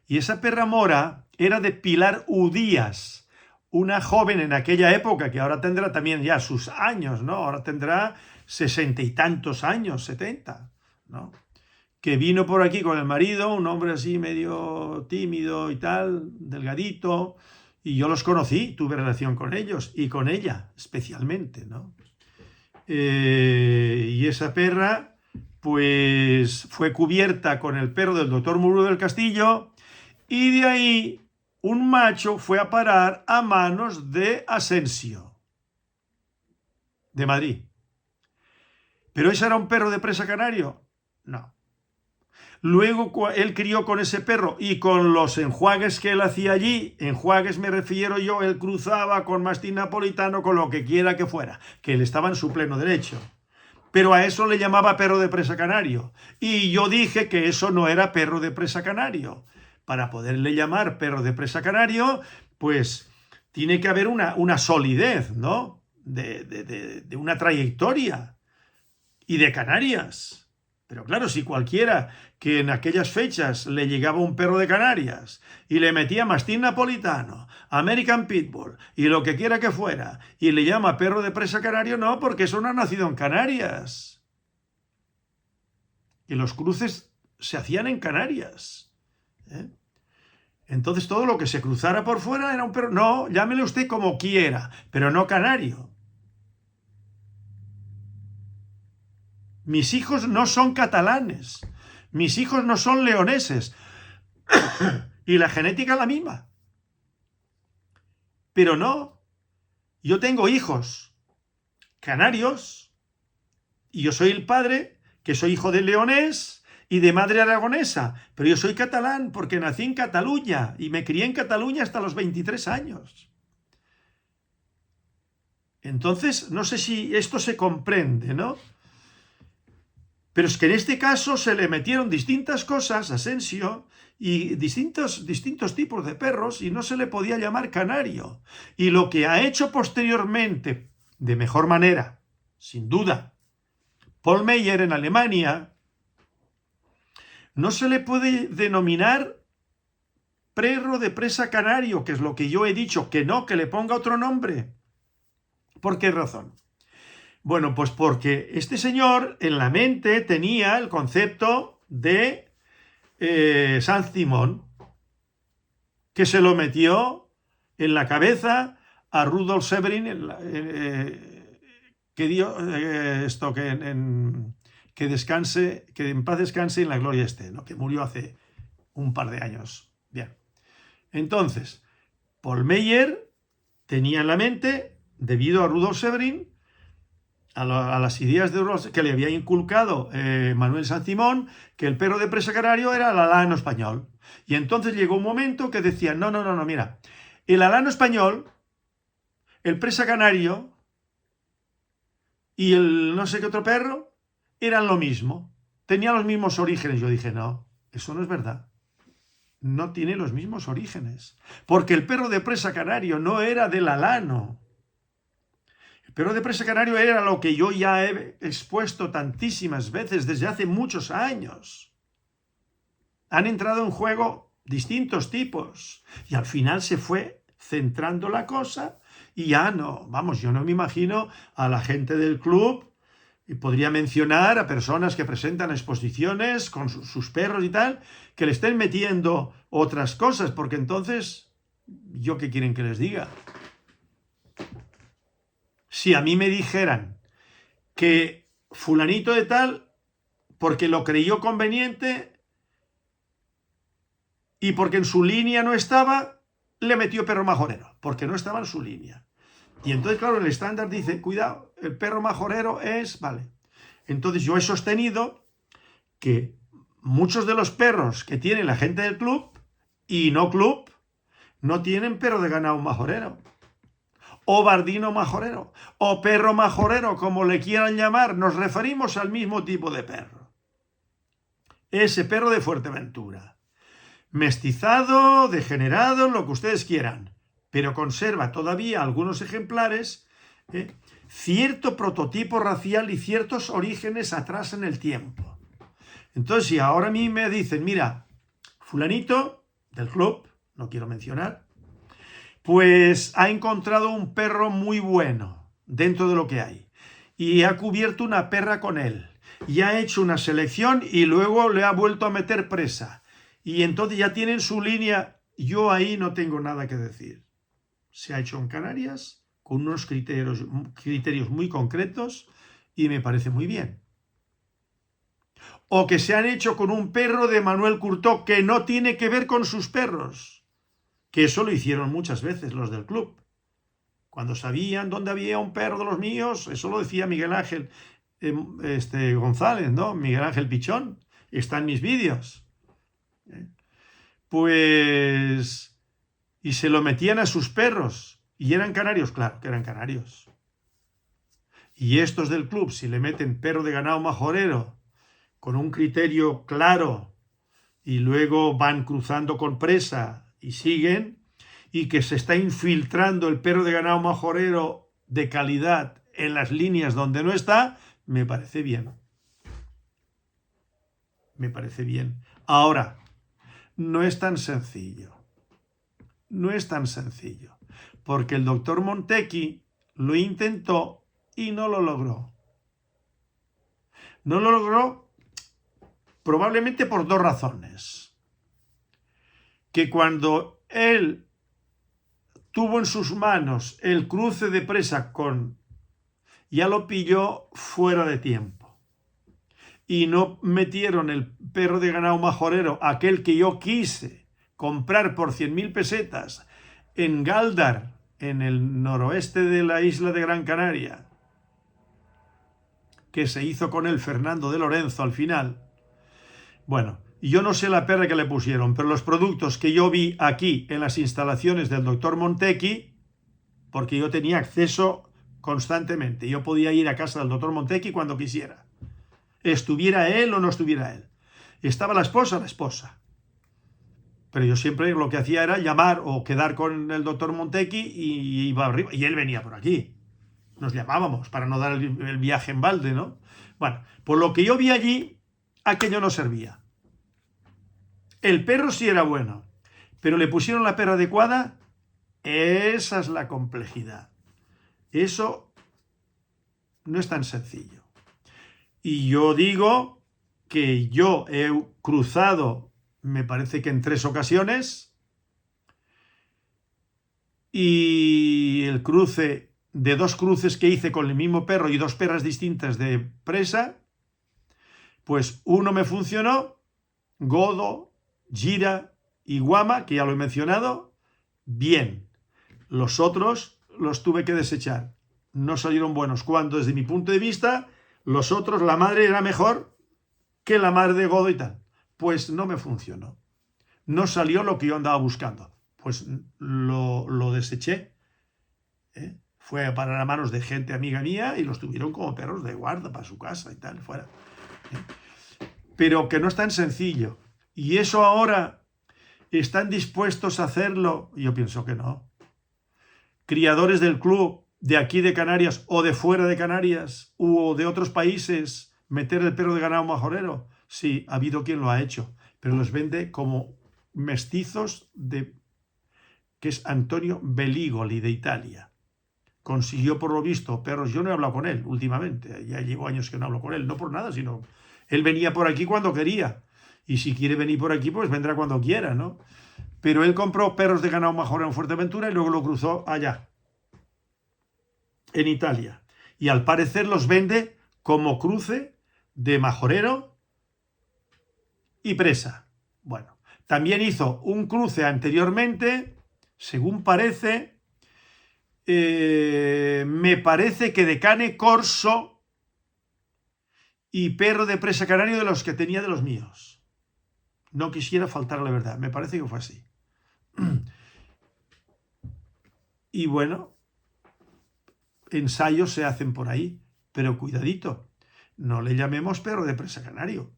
Y esa perra Mora era de Pilar Udías, una joven en aquella época, que ahora tendrá también ya sus años, ¿no? Ahora tendrá 60 y tantos años, 70, ¿no? Que vino por aquí con el marido, un hombre así medio tímido y tal, delgadito, y yo los conocí, tuve relación con ellos, y con ella especialmente, ¿no? Y esa perra, pues, fue cubierta con el perro del doctor Muro del Castillo, y de ahí un macho fue a parar a manos de Asensio, de Madrid. ¿Pero ese era un perro de presa canario? No. Luego él crió con ese perro y con los enjuagues que él hacía allí, enjuagues me refiero yo, él cruzaba con mastín napolitano, con lo que quiera que fuera, que él estaba en su pleno derecho. Pero a eso le llamaba perro de presa canario. Y yo dije que eso no era perro de presa canario. Para poderle llamar perro de presa canario, pues tiene que haber una solidez, ¿no? De una trayectoria y de Canarias. Pero claro, si cualquiera que en aquellas fechas le llegaba un perro de Canarias y le metía mastín napolitano, American Pitbull y lo que quiera que fuera, y le llama perro de presa canario, no, porque eso no ha nacido en Canarias. Y los cruces se hacían en Canarias. Entonces todo lo que se cruzara por fuera era un perro. No, llámele usted como quiera, pero no canario. Mis hijos no son catalanes, mis hijos no son leoneses, y la genética es la misma. Pero no, yo tengo hijos canarios, y yo soy el padre, que soy hijo de leonés y de madre aragonesa, pero yo soy catalán porque nací en Cataluña, y me crié en Cataluña hasta los 23 años. Entonces, no sé si esto se comprende, ¿no? Pero es que en este caso se le metieron distintas cosas a Asensio y distintos tipos de perros y no se le podía llamar canario. Y lo que ha hecho posteriormente, de mejor manera, sin duda, Paul Meyer en Alemania, no se le puede denominar perro de presa canario, que es lo que yo he dicho, que no, que le ponga otro nombre. ¿Por qué razón? Bueno, pues porque este señor en la mente tenía el concepto de Saint-Simon, que se lo metió en la cabeza a Rudolf Severin, que dio que descanse, que en paz descanse y en la gloria esté, ¿no? Que murió hace un par de años. Bien. Entonces, Paul Meyer tenía en la mente, debido a Rudolf Severin, a las ideas de que le había inculcado Manuel Saint-Simon, que el perro de presa canario era el alano español. Y entonces llegó un momento que decían, no, mira, el alano español, el presa canario y el no sé qué otro perro eran lo mismo, tenían los mismos orígenes. Yo dije, no, eso no es verdad. No tiene los mismos orígenes, porque el perro de presa canario no era del alano. El perro de presa canario era lo que yo ya he expuesto tantísimas veces desde hace muchos años. Han entrado en juego distintos tipos y al final se fue centrando la cosa y ya no, vamos, yo no me imagino a la gente del club, y podría mencionar a personas que presentan exposiciones con sus perros y tal, que le estén metiendo otras cosas, porque entonces, ¿yo qué quieren que les diga? Si a mí me dijeran que fulanito de tal, porque lo creyó conveniente y porque en su línea no estaba, le metió perro majorero, porque no estaba en su línea. Y entonces, claro, el estándar dice, cuidado, el perro majorero es, vale. Entonces yo he sostenido que muchos de los perros que tiene la gente del club y no club, no tienen perro de ganado majorero, o bardino majorero, o perro majorero, como le quieran llamar, nos referimos al mismo tipo de perro. Ese perro de Fuerteventura. Mestizado, degenerado, lo que ustedes quieran, pero conserva todavía algunos ejemplares, cierto prototipo racial y ciertos orígenes atrás en el tiempo. Entonces, si ahora a mí me dicen, mira, fulanito del club, no quiero mencionar, pues ha encontrado un perro muy bueno dentro de lo que hay y ha cubierto una perra con él y ha hecho una selección y luego le ha vuelto a meter presa y entonces ya tienen su línea, yo ahí no tengo nada que decir. Se ha hecho en Canarias con unos criterios muy concretos y me parece muy bien. O que se han hecho con un perro de Manuel Curtó que no tiene que ver con sus perros, que eso lo hicieron muchas veces los del club. Cuando sabían dónde había un perro de los míos, eso lo decía Miguel Ángel González, ¿no? Miguel Ángel Pichón, está en mis vídeos. Pues, y se lo metían a sus perros, y eran canarios, claro que eran canarios. Y estos del club, si le meten perro de ganado majorero, con un criterio claro, y luego van cruzando con presa y siguen, y que se está infiltrando el perro de ganado majorero de calidad en las líneas donde no está, me parece bien. Me parece bien. Ahora, no es tan sencillo. No es tan sencillo. Porque el doctor Montecchi lo intentó y no lo logró. No lo logró probablemente por dos razones. Que cuando él tuvo en sus manos el cruce de presa con... ya lo pilló fuera de tiempo. Y no metieron el perro de ganado majorero, aquel que yo quise comprar por 100.000 pesetas en Galdar, en el noroeste de la isla de Gran Canaria, que se hizo con el Fernando de Lorenzo al final. Bueno, yo no sé la perra que le pusieron, pero los productos que yo vi aquí en las instalaciones del doctor Montecchi, porque yo tenía acceso constantemente, yo podía ir a casa del doctor Montecchi cuando quisiera, estuviera él o no estuviera él. Estaba la esposa. Pero yo siempre lo que hacía era llamar o quedar con el doctor Montecchi y iba arriba, y él venía por aquí. Nos llamábamos para no dar el viaje en balde, ¿no? Bueno, por lo que yo vi allí, aquello no servía. El perro sí era bueno, pero le pusieron la perra adecuada. Esa es la complejidad. Eso no es tan sencillo. Y yo digo que yo he cruzado, me parece que en 3 ocasiones, y el cruce de 2 cruces que hice con el mismo perro y 2 perras distintas de presa, pues uno me funcionó, Godo, Gira y Guama, que ya lo he mencionado, bien. Los otros los tuve que desechar. No salieron buenos. Cuando, desde mi punto de vista, los otros, la madre era mejor que la madre de Godo y tal. Pues no me funcionó. No salió lo que yo andaba buscando. Pues lo deseché. Fue a parar a manos de gente amiga mía y los tuvieron como perros de guarda para su casa y tal, fuera. Pero que no es tan sencillo. Y eso ahora, ¿están dispuestos a hacerlo? Yo pienso que no. Criadores del club de aquí de Canarias o de fuera de Canarias o de otros países, meter el perro de ganado majorero. Sí, ha habido quien lo ha hecho, pero los vende como mestizos que es Antonio Beligoli de Italia. Consiguió, por lo visto, perros. Yo no he hablado con él últimamente, ya llevo años que no hablo con él, no por nada, sino él venía por aquí cuando quería, y si quiere venir por aquí, pues vendrá cuando quiera, ¿no? Pero él compró perros de ganado majorero en Fuerteventura y luego lo cruzó allá, en Italia, y al parecer los vende como cruce de majorero y presa. Bueno, también hizo un cruce anteriormente, según parece, me parece que de cane corso y perro de presa canario de los que tenía de los míos. No quisiera faltar a la verdad, me parece que fue así. Y bueno, ensayos se hacen por ahí, pero cuidadito, no le llamemos perro de presa canario.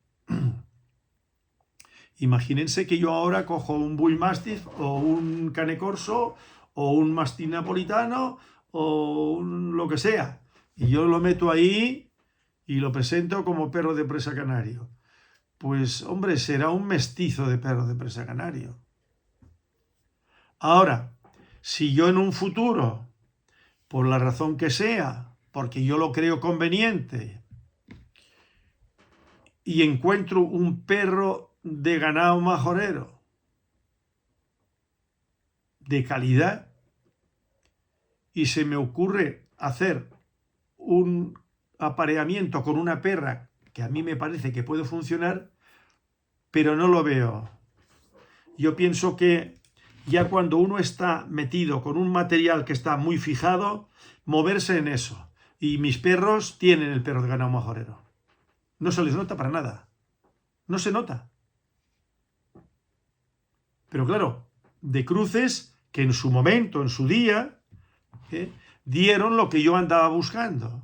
Imagínense que yo ahora cojo un Bull Mastiff o un Cane Corso o un Mastín napolitano o lo que sea, y yo lo meto ahí y lo presento como perro de presa canario. Pues hombre, será un mestizo de perro de presa canario. Ahora, si yo en un futuro, por la razón que sea, porque yo lo creo conveniente, y encuentro un perro de ganado majorero de calidad y se me ocurre hacer un apareamiento con una perra que a mí me parece que puede funcionar, pero no lo veo. Yo pienso que ya cuando uno está metido con un material que está muy fijado, moverse en eso. Y mis perros tienen el perro de ganado majorero. No se les nota para nada. No se nota. Pero claro, de cruces que en su momento, en su día, dieron lo que yo andaba buscando.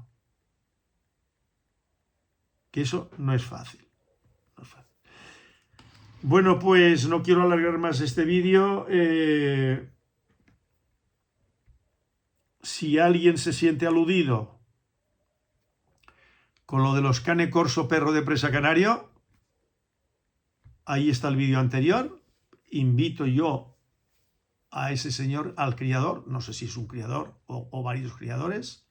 Que eso no es fácil. No es fácil. Bueno, pues no quiero alargar más este vídeo. Si alguien se siente aludido con lo de los cane corso perro de presa canario, ahí está el vídeo anterior. Invito yo a ese señor, al criador, no sé si es un criador o varios criadores,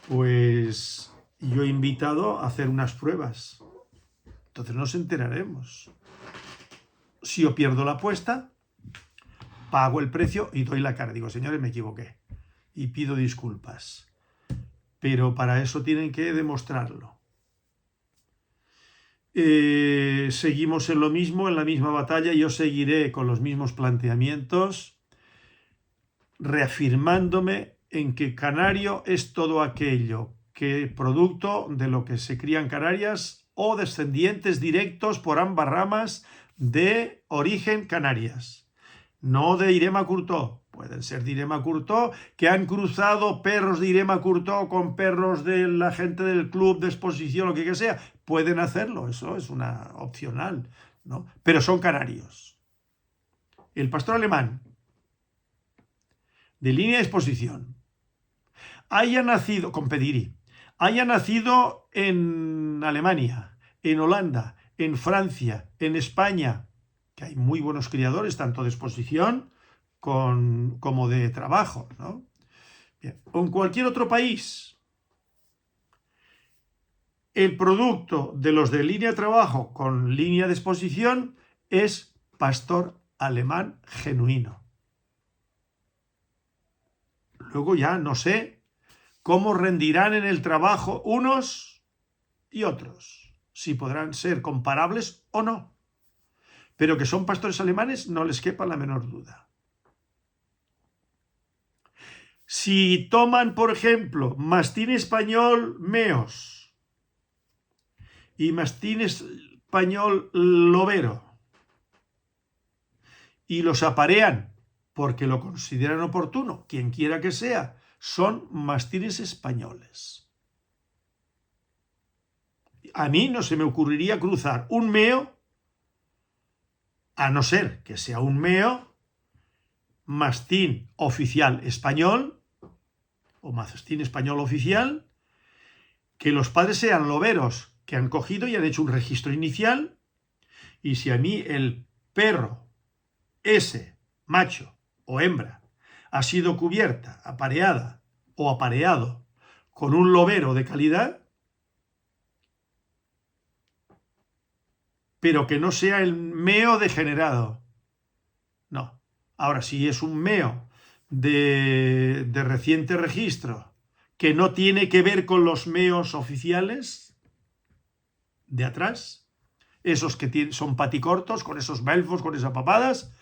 pues yo he invitado a hacer unas pruebas. Entonces nos enteraremos. Si yo pierdo la apuesta, pago el precio y doy la cara. Digo, señores, me equivoqué y pido disculpas. Pero para eso tienen que demostrarlo. Seguimos en lo mismo, en la misma batalla. Yo seguiré con los mismos planteamientos, reafirmándome en que canario es todo aquello que producto de lo que se crían Canarias o descendientes directos por ambas ramas de origen Canarias. No de Irema Curtó. Pueden ser de Irema Curtó, que han cruzado perros de Irema Curtó con perros de la gente del club de exposición, lo que sea. Pueden hacerlo, eso es una opcional, ¿no? Pero son canarios. El pastor alemán, de línea de exposición, haya nacido, con pedigrí, haya nacido en Alemania, en Holanda, en Francia, en España, que hay muy buenos criadores, tanto de exposición como de trabajo, ¿no? Bien. O en cualquier otro país, el producto de los de línea de trabajo con línea de exposición es pastor alemán genuino. Luego ya no sé cómo rendirán en el trabajo unos y otros, si podrán ser comparables o no. Pero que son pastores alemanes no les quepa la menor duda. Si toman, por ejemplo, mastín español meos y mastín español lobero y los aparean porque lo consideran oportuno, quien quiera que sea, son mastines españoles. A mí no se me ocurriría cruzar un meo, a no ser que sea un meo mastín oficial español o mastín español oficial, que los padres sean loberos que han cogido y han hecho un registro inicial, y si a mí el perro ese, macho o hembra, ha sido cubierta, apareada o apareado con un lobero de calidad, pero que no sea el meo degenerado. No. Ahora, si es un meo de reciente registro que no tiene que ver con los meos oficiales de atrás, esos que son paticortos, con esos belfos, con esas papadas,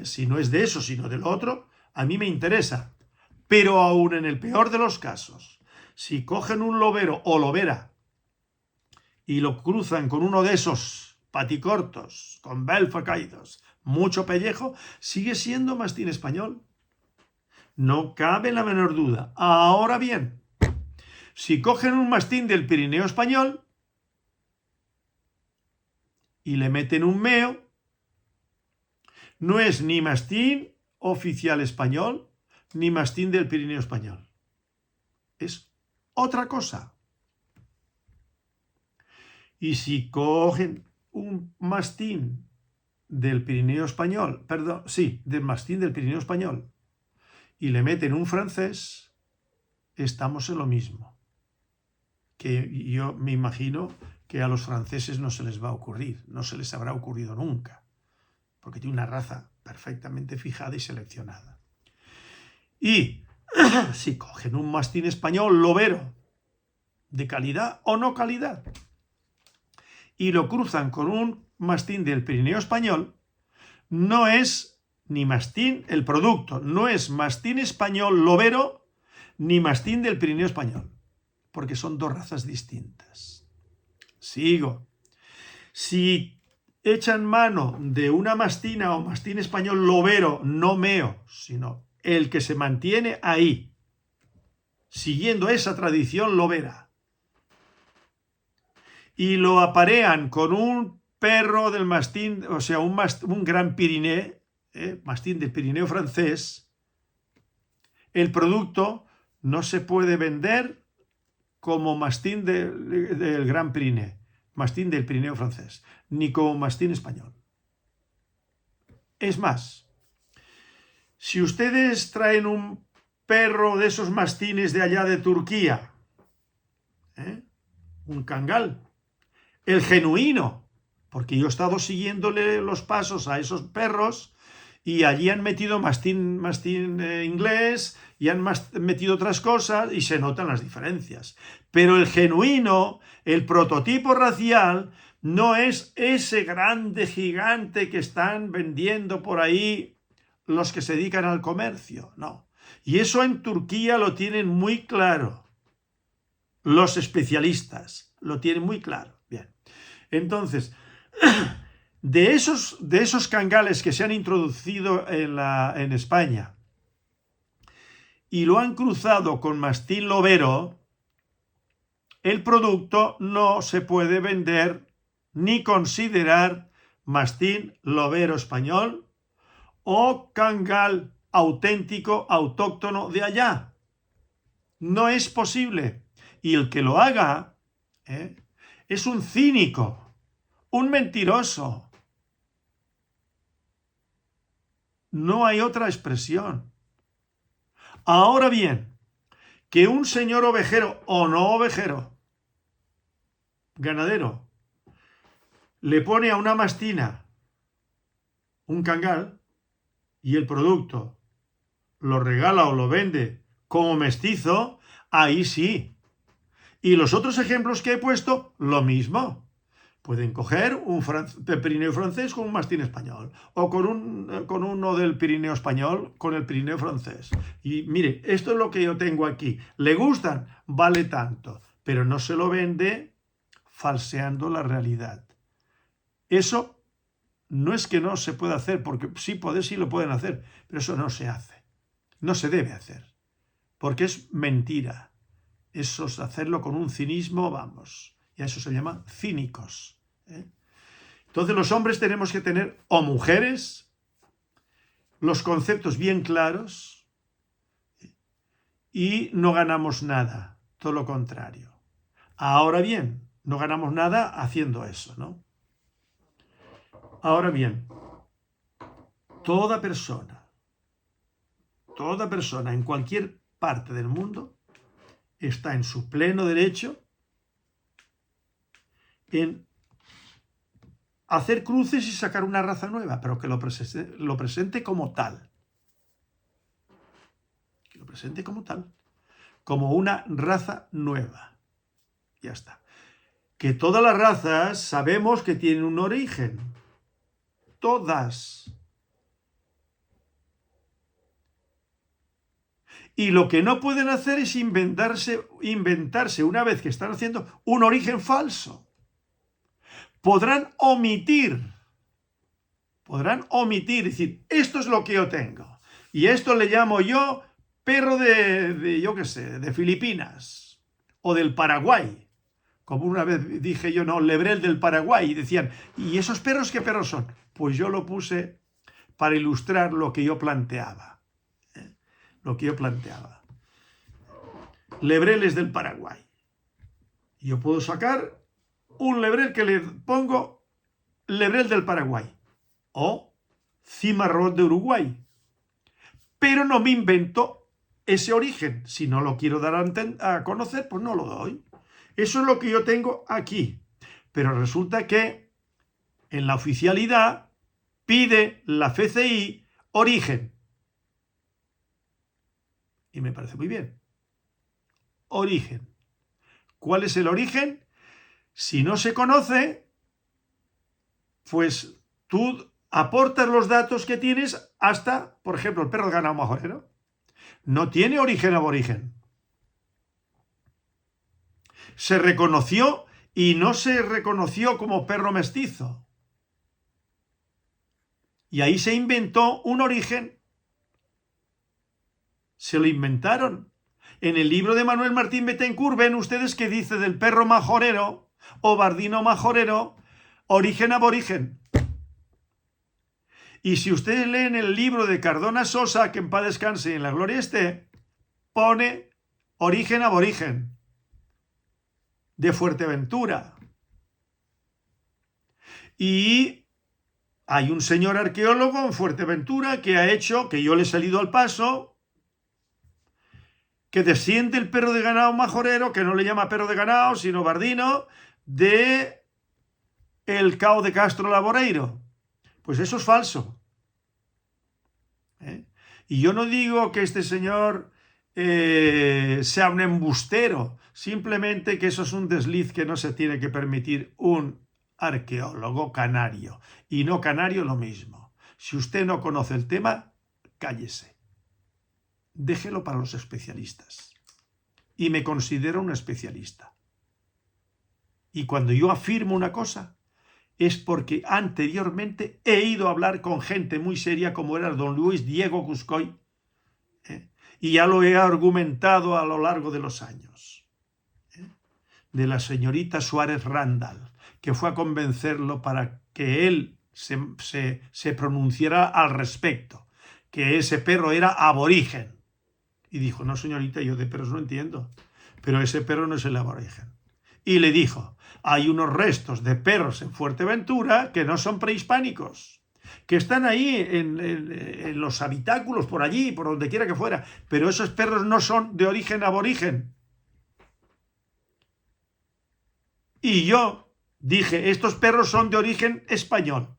si no es de eso, sino del otro, a mí me interesa. Pero aún en el peor de los casos, si cogen un lobero o lobera y lo cruzan con uno de esos paticortos, con belfo caídos, mucho pellejo, sigue siendo mastín español. No cabe la menor duda. Ahora bien, si cogen un mastín del Pirineo español y le meten un meo, no es ni mastín oficial español, ni mastín del Pirineo español. Es otra cosa. Y si cogen un mastín del Pirineo español, perdón, sí, del mastín del Pirineo español, y le meten un francés, estamos en lo mismo. Que yo me imagino que a los franceses no se les va a ocurrir, no se les habrá ocurrido nunca, porque tiene una raza perfectamente fijada y seleccionada. Y si cogen un mastín español lobero, de calidad o no calidad, y lo cruzan con un mastín del Pirineo español, no es ni mastín el producto, no es mastín español lobero, ni mastín del Pirineo español, porque son dos razas distintas. Sigo. Si echan mano de una mastina o mastín español lobero, no meo, sino el que se mantiene ahí, siguiendo esa tradición lobera, y lo aparean con un perro del mastín, o sea, un gran Pirineo, mastín del Pirineo francés, el producto no se puede vender como mastín del Gran Pirineo, mastín del Pirineo francés, ni como mastín español. Es más, si ustedes traen un perro de esos mastines de allá de Turquía, un Kangal, el genuino, porque yo he estado siguiéndole los pasos a esos perros y allí han metido mastín inglés y han metido otras cosas y se notan las diferencias. Pero el genuino, el prototipo racial, no es ese grande gigante que están vendiendo por ahí los que se dedican al comercio, no. Y eso en Turquía lo tienen muy claro. Los especialistas lo tienen muy claro. Bien. Entonces, de esos cangales que se han introducido en España y lo han cruzado con mastín lobero, el producto no se puede vender ni considerar mastín lobero español o cangal auténtico, autóctono de allá. No es posible. Y el que lo haga es un cínico, un mentiroso. No hay otra expresión. Ahora bien, que un señor ovejero o no ovejero, ganadero, le pone a una mastina un cangal y el producto lo regala o lo vende como mestizo, ahí sí. Y los otros ejemplos que he puesto, lo mismo. Pueden coger un Pirineo francés con un mastín español o con uno del Pirineo español con el Pirineo francés. Y mire, esto es lo que yo tengo aquí. ¿Le gustan? Vale tanto. Pero no se lo vende falseando la realidad. Eso no es que no se pueda hacer, porque sí lo pueden hacer, pero eso no se hace. No se debe hacer, porque es mentira. Eso es hacerlo con un cinismo, vamos. Y a eso se llama cínicos. Entonces los hombres tenemos que tener, o mujeres, los conceptos bien claros y no ganamos nada, todo lo contrario. Ahora bien, no ganamos nada haciendo eso, ¿no? Ahora bien, toda persona en cualquier parte del mundo está en su pleno derecho en hacer cruces y sacar una raza nueva, pero que lo presente como tal. Que lo presente como tal. Como una raza nueva. Ya está. Que todas las razas sabemos que tienen un origen. Todas. Y lo que no pueden hacer es inventarse una vez que están haciendo un origen falso. Podrán omitir, decir, esto es lo que yo tengo. Y esto le llamo yo perro yo qué sé, de Filipinas o del Paraguay. Como una vez dije yo, no, lebrel del Paraguay. Y decían, ¿y esos perros qué perros son? Pues yo lo puse para ilustrar lo que yo planteaba. Lebreles del Paraguay. Yo puedo sacar un lebrel que le pongo lebrel del Paraguay o cimarrón de Uruguay. Pero no me invento ese origen. Si no lo quiero dar a conocer, pues no lo doy. Eso es lo que yo tengo aquí. Pero resulta que en la oficialidad pide la FCI origen. Y me parece muy bien. Origen. ¿Cuál es el origen? Si no se conoce, pues tú aportas los datos que tienes hasta, por ejemplo, el perro de ganado majorero. No tiene origen aborigen. Se reconoció y no se reconoció como perro mestizo. Y ahí se inventó un origen. Se lo inventaron. En el libro de Manuel Martín Bettencourt ven ustedes que dice del perro majorero o bardino majorero, origen aborigen. Y si ustedes leen el libro de Cardona Sosa, que en paz descanse y en la gloria esté, pone origen aborigen de Fuerteventura. Y hay un señor arqueólogo en Fuerteventura que ha hecho, que yo le he salido al paso, que desciende el perro de ganado majorero, que no le llama perro de ganado, sino bardino, de el Cao de Castro Laboreiro. Pues eso es falso. Y yo no digo que este señor sea un embustero, simplemente que eso es un desliz que no se tiene que permitir un arqueólogo canario. Y no canario lo mismo. Si usted no conoce el tema, cállese. Déjelo para los especialistas. Y me considero un especialista. Y cuando yo afirmo una cosa, es porque anteriormente he ido a hablar con gente muy seria como era el don Luis Diego Cuscoy, y ya lo he argumentado a lo largo de los años. De la señorita Suárez Randall, que fue a convencerlo para que él se pronunciara al respecto, que ese perro era aborigen. Y dijo, no señorita, yo de perros no entiendo, pero ese perro no es el aborigen. Y le dijo, hay unos restos de perros en Fuerteventura que no son prehispánicos, que están ahí en los habitáculos, por allí, por donde quiera que fuera, pero esos perros no son de origen aborigen. Y yo dije, estos perros son de origen español.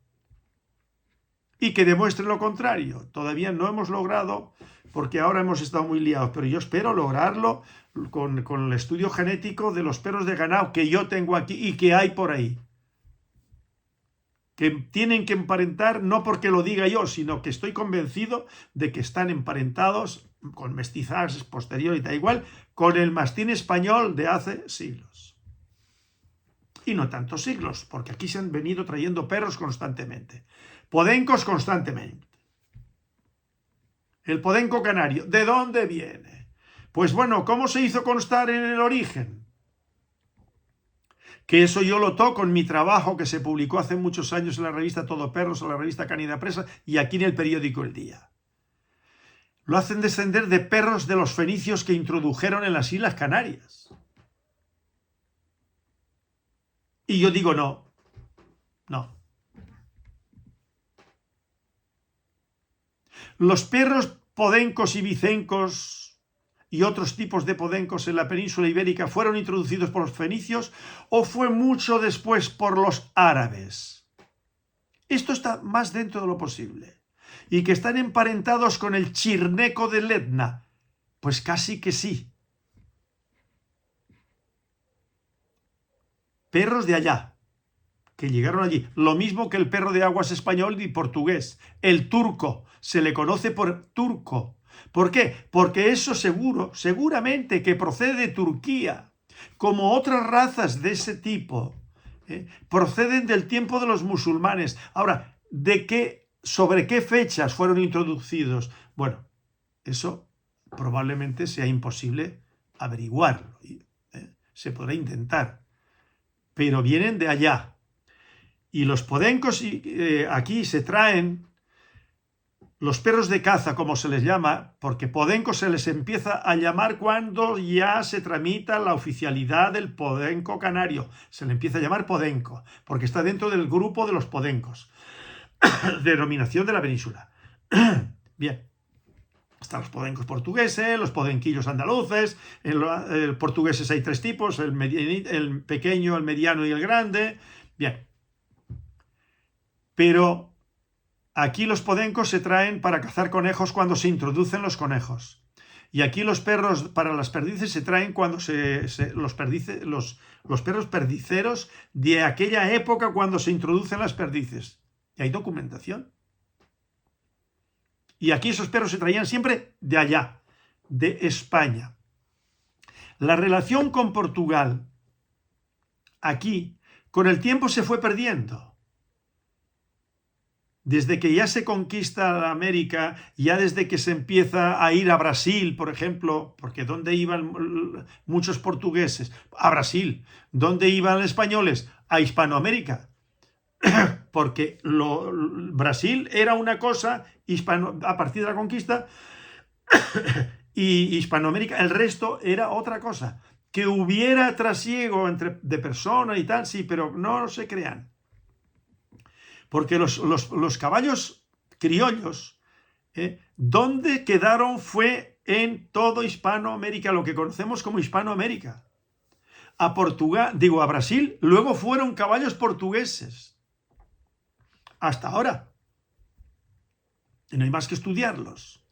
Y que demuestre lo contrario. Todavía no hemos logrado, porque ahora hemos estado muy liados, pero yo espero lograrlo con el estudio genético de los perros de ganado que yo tengo aquí y que hay por ahí. Que tienen que emparentar, no porque lo diga yo, sino que estoy convencido de que están emparentados con mestizajes posteriores y da igual, con el mastín español de hace siglos. Y no tantos siglos, porque aquí se han venido trayendo perros constantemente. Podencos constantemente. El podenco canario, ¿de dónde viene? Pues bueno, ¿cómo se hizo constar en el origen? Que eso yo lo toco en mi trabajo que se publicó hace muchos años en la revista Todo Perros, en la revista Canida Presa y aquí en el periódico El Día. Lo hacen descender de perros de los fenicios que introdujeron en las Islas Canarias. Y yo digo no. Los perros podencos y bicencos y otros tipos de podencos en la península ibérica fueron introducidos por los fenicios o fue mucho después por los árabes. Esto está más dentro de lo posible. Y que están emparentados con el chirneco del Etna, pues casi que sí. Perros de allá, que llegaron allí. Lo mismo que el perro de aguas español y portugués. El turco, se le conoce por turco, ¿Por qué? Porque eso seguramente que procede de Turquía, como otras razas de ese tipo, proceden del tiempo de los musulmanes. Ahora, ¿sobre qué fechas fueron introducidos? Bueno, eso probablemente sea imposible averiguarlo. Se podrá intentar, pero vienen de allá. Y los podencos aquí se traen, los perros de caza, como se les llama, porque podenco se les empieza a llamar cuando ya se tramita la oficialidad del podenco canario. Se le empieza a llamar podenco, porque está dentro del grupo de los podencos, denominación de la península. Bien. Están los podencos portugueses, los podenquillos andaluces. En portugueses hay 3 tipos, el pequeño, el mediano y el grande. Bien. Pero aquí los podencos se traen para cazar conejos cuando se introducen los conejos. Y aquí los perros para las perdices se traen cuando los perros perdiceros de aquella época cuando se introducen las perdices. Y hay documentación. Y aquí esos perros se traían siempre de allá, de España. La relación con Portugal, aquí, con el tiempo se fue perdiendo. Desde que ya se conquista América, ya desde que se empieza a ir a Brasil, por ejemplo, porque ¿dónde iban muchos portugueses? A Brasil. ¿Dónde iban los españoles? A Hispanoamérica. Porque Brasil era una cosa, a partir de la conquista, y Hispanoamérica, el resto era otra cosa. Que hubiera trasiego de personas y tal, sí, pero no se crean. Porque los caballos criollos, ¿dónde quedaron? Fue en todo Hispanoamérica, lo que conocemos como Hispanoamérica. A Brasil, luego fueron caballos portugueses. Hasta ahora. Y no hay más que estudiarlos.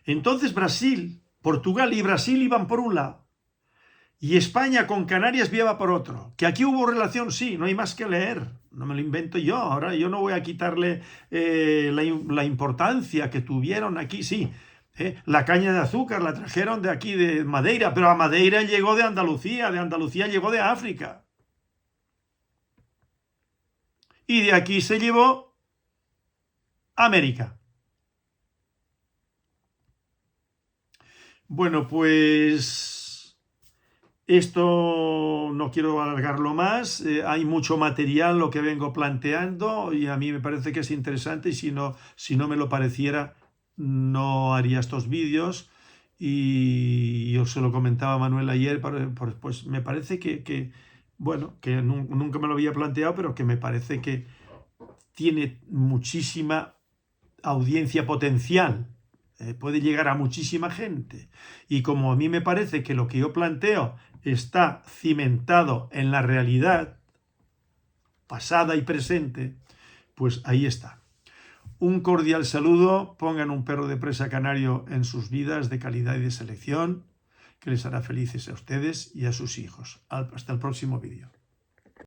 Entonces Portugal y Brasil iban por un lado. Y España con Canarias iba por otro. Que aquí hubo relación, sí, no hay más que leer. No me lo invento yo. Ahora yo no voy a quitarle la importancia que tuvieron aquí, sí. La caña de azúcar la trajeron de aquí, de Madeira, pero a Madeira llegó de Andalucía llegó de África. Y de aquí se llevó a América. Bueno, pues esto no quiero alargarlo más. Hay mucho material lo que vengo planteando y a mí me parece que es interesante y si no me lo pareciera no haría estos vídeos. Y yo se lo comentaba a Manuel ayer, pues me parece que nunca me lo había planteado, pero que me parece que tiene muchísima audiencia potencial. Puede llegar a muchísima gente. Y como a mí me parece que lo que yo planteo está cimentado en la realidad pasada y presente, pues ahí está. Un cordial saludo. Pongan un perro de presa canario en sus vidas de calidad y de selección, que les hará felices a ustedes y a sus hijos. Hasta el próximo vídeo.